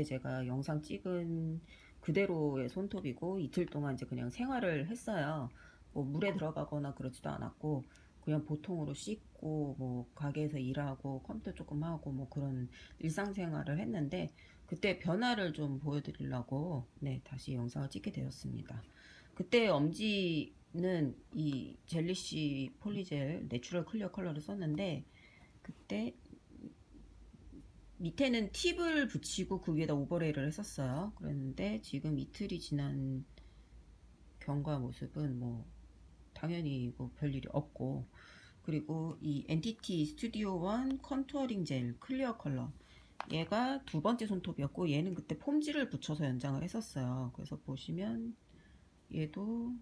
제가 영상 찍은 그대로의 손톱이고, 이틀 동안 이제 그냥 생활을 했어요. 뭐 물에 들어가거나 그러지도 않았고, 그냥 보통으로 씻고 뭐 가게에서 일하고 컴퓨터 조금 하고 뭐 그런 일상생활을 했는데, 그때 변화를 좀 보여드리려고 네, 다시 영상을 찍게 되었습니다. 그때 엄지는 이 젤리쉬 폴리젤 내추럴 클리어 컬러를 썼는데, 그때 밑에는 팁을 붙이고 그 위에다 오버레이를 했었어요. 그랬는데 지금 이틀이 지난 경과 모습은 뭐 당연히 뭐 별일이 없고, 그리고 이 NTT 스튜디오 1 컨투어링 젤 클리어 컬러, 얘가 두 번째 손톱이었고, 얘는 그때 폼지를 붙여서 연장을 했었어요. 그래서 보시면 얘도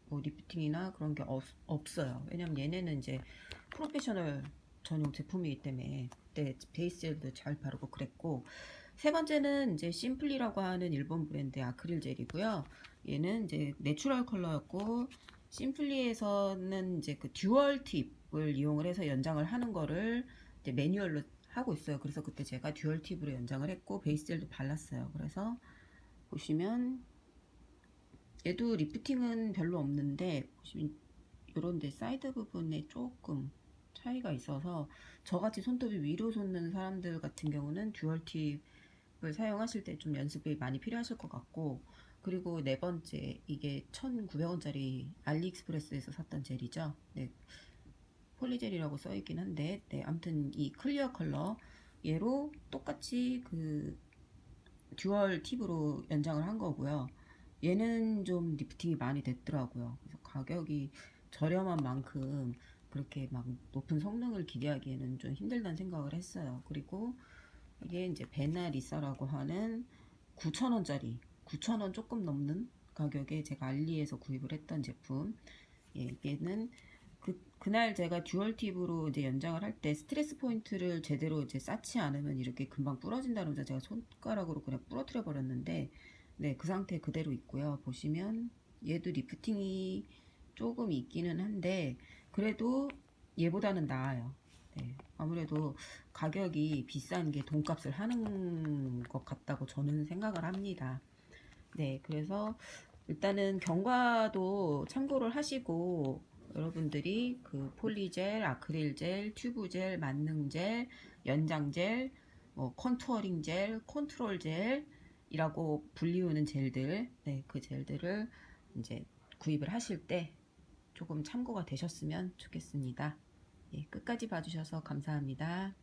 뭐 리프팅이나 그런 게 없어요. 왜냐면 얘네는 이제 프로페셔널 전용 제품이기 때문에 그때 베이스젤도 잘 바르고 그랬고, 세 번째는 이제 심플리라고 하는 일본 브랜드의 아크릴 젤이고요. 얘는 이제 내추럴 컬러였고, 심플리에서는 이제 그 듀얼 팁을 이용을 해서 연장을 하는 거를 이제 매뉴얼로 하고 있어요. 그래서 그때 제가 듀얼 팁으로 연장을 했고 베이스젤도 발랐어요. 그래서 보시면 얘도 리프팅은 별로 없는데, 보시면 요런데 사이드 부분에 조금 차이가 있어서 저같이 손톱이 위로 솟는 사람들 같은 경우는 듀얼 팁을 사용하실 때 좀 연습이 많이 필요하실 것 같고, 그리고 네 번째, 이게 1,900원짜리 알리익스프레스에서 샀던 젤이죠. 네, 폴리젤이라고 써있긴 한데, 네, 아무튼 이 클리어 컬러 얘로 똑같이 그 듀얼 팁으로 연장을 한 거고요. 얘는 좀 리프팅이 많이 됐더라고요. 그래서 가격이 저렴한 만큼 그렇게 막 높은 성능을 기대하기에는 좀 힘들다는 생각을 했어요. 그리고 이게 이제 베나리사라고 하는 9,000원짜리, 9,000원 조금 넘는 가격에 제가 알리에서 구입을 했던 제품. 예, 얘는 그날 제가 듀얼 팁으로 이제 연장을 할 때 스트레스 포인트를 제대로 이제 쌓지 않으면 이렇게 금방 부러진다면서 제가 손가락으로 그냥 부러뜨려 버렸는데, 네, 그 상태 그대로 있고요. 보시면 얘도 리프팅이 조금 있기는 한데, 그래도 얘보다는 나아요. 네, 아무래도 가격이 비싼 게 돈값을 하는 것 같다고 저는 생각을 합니다. 네, 그래서 일단은 경과도 참고를 하시고 여러분들이 그 폴리젤, 아크릴젤, 튜브젤, 만능젤, 연장젤, 뭐 컨투어링 젤, 컨트롤 젤이라고 불리우는 젤들, 네, 그 젤들을 이제 구입을 하실 때 조금 참고가 되셨으면 좋겠습니다. 예, 끝까지 봐주셔서 감사합니다.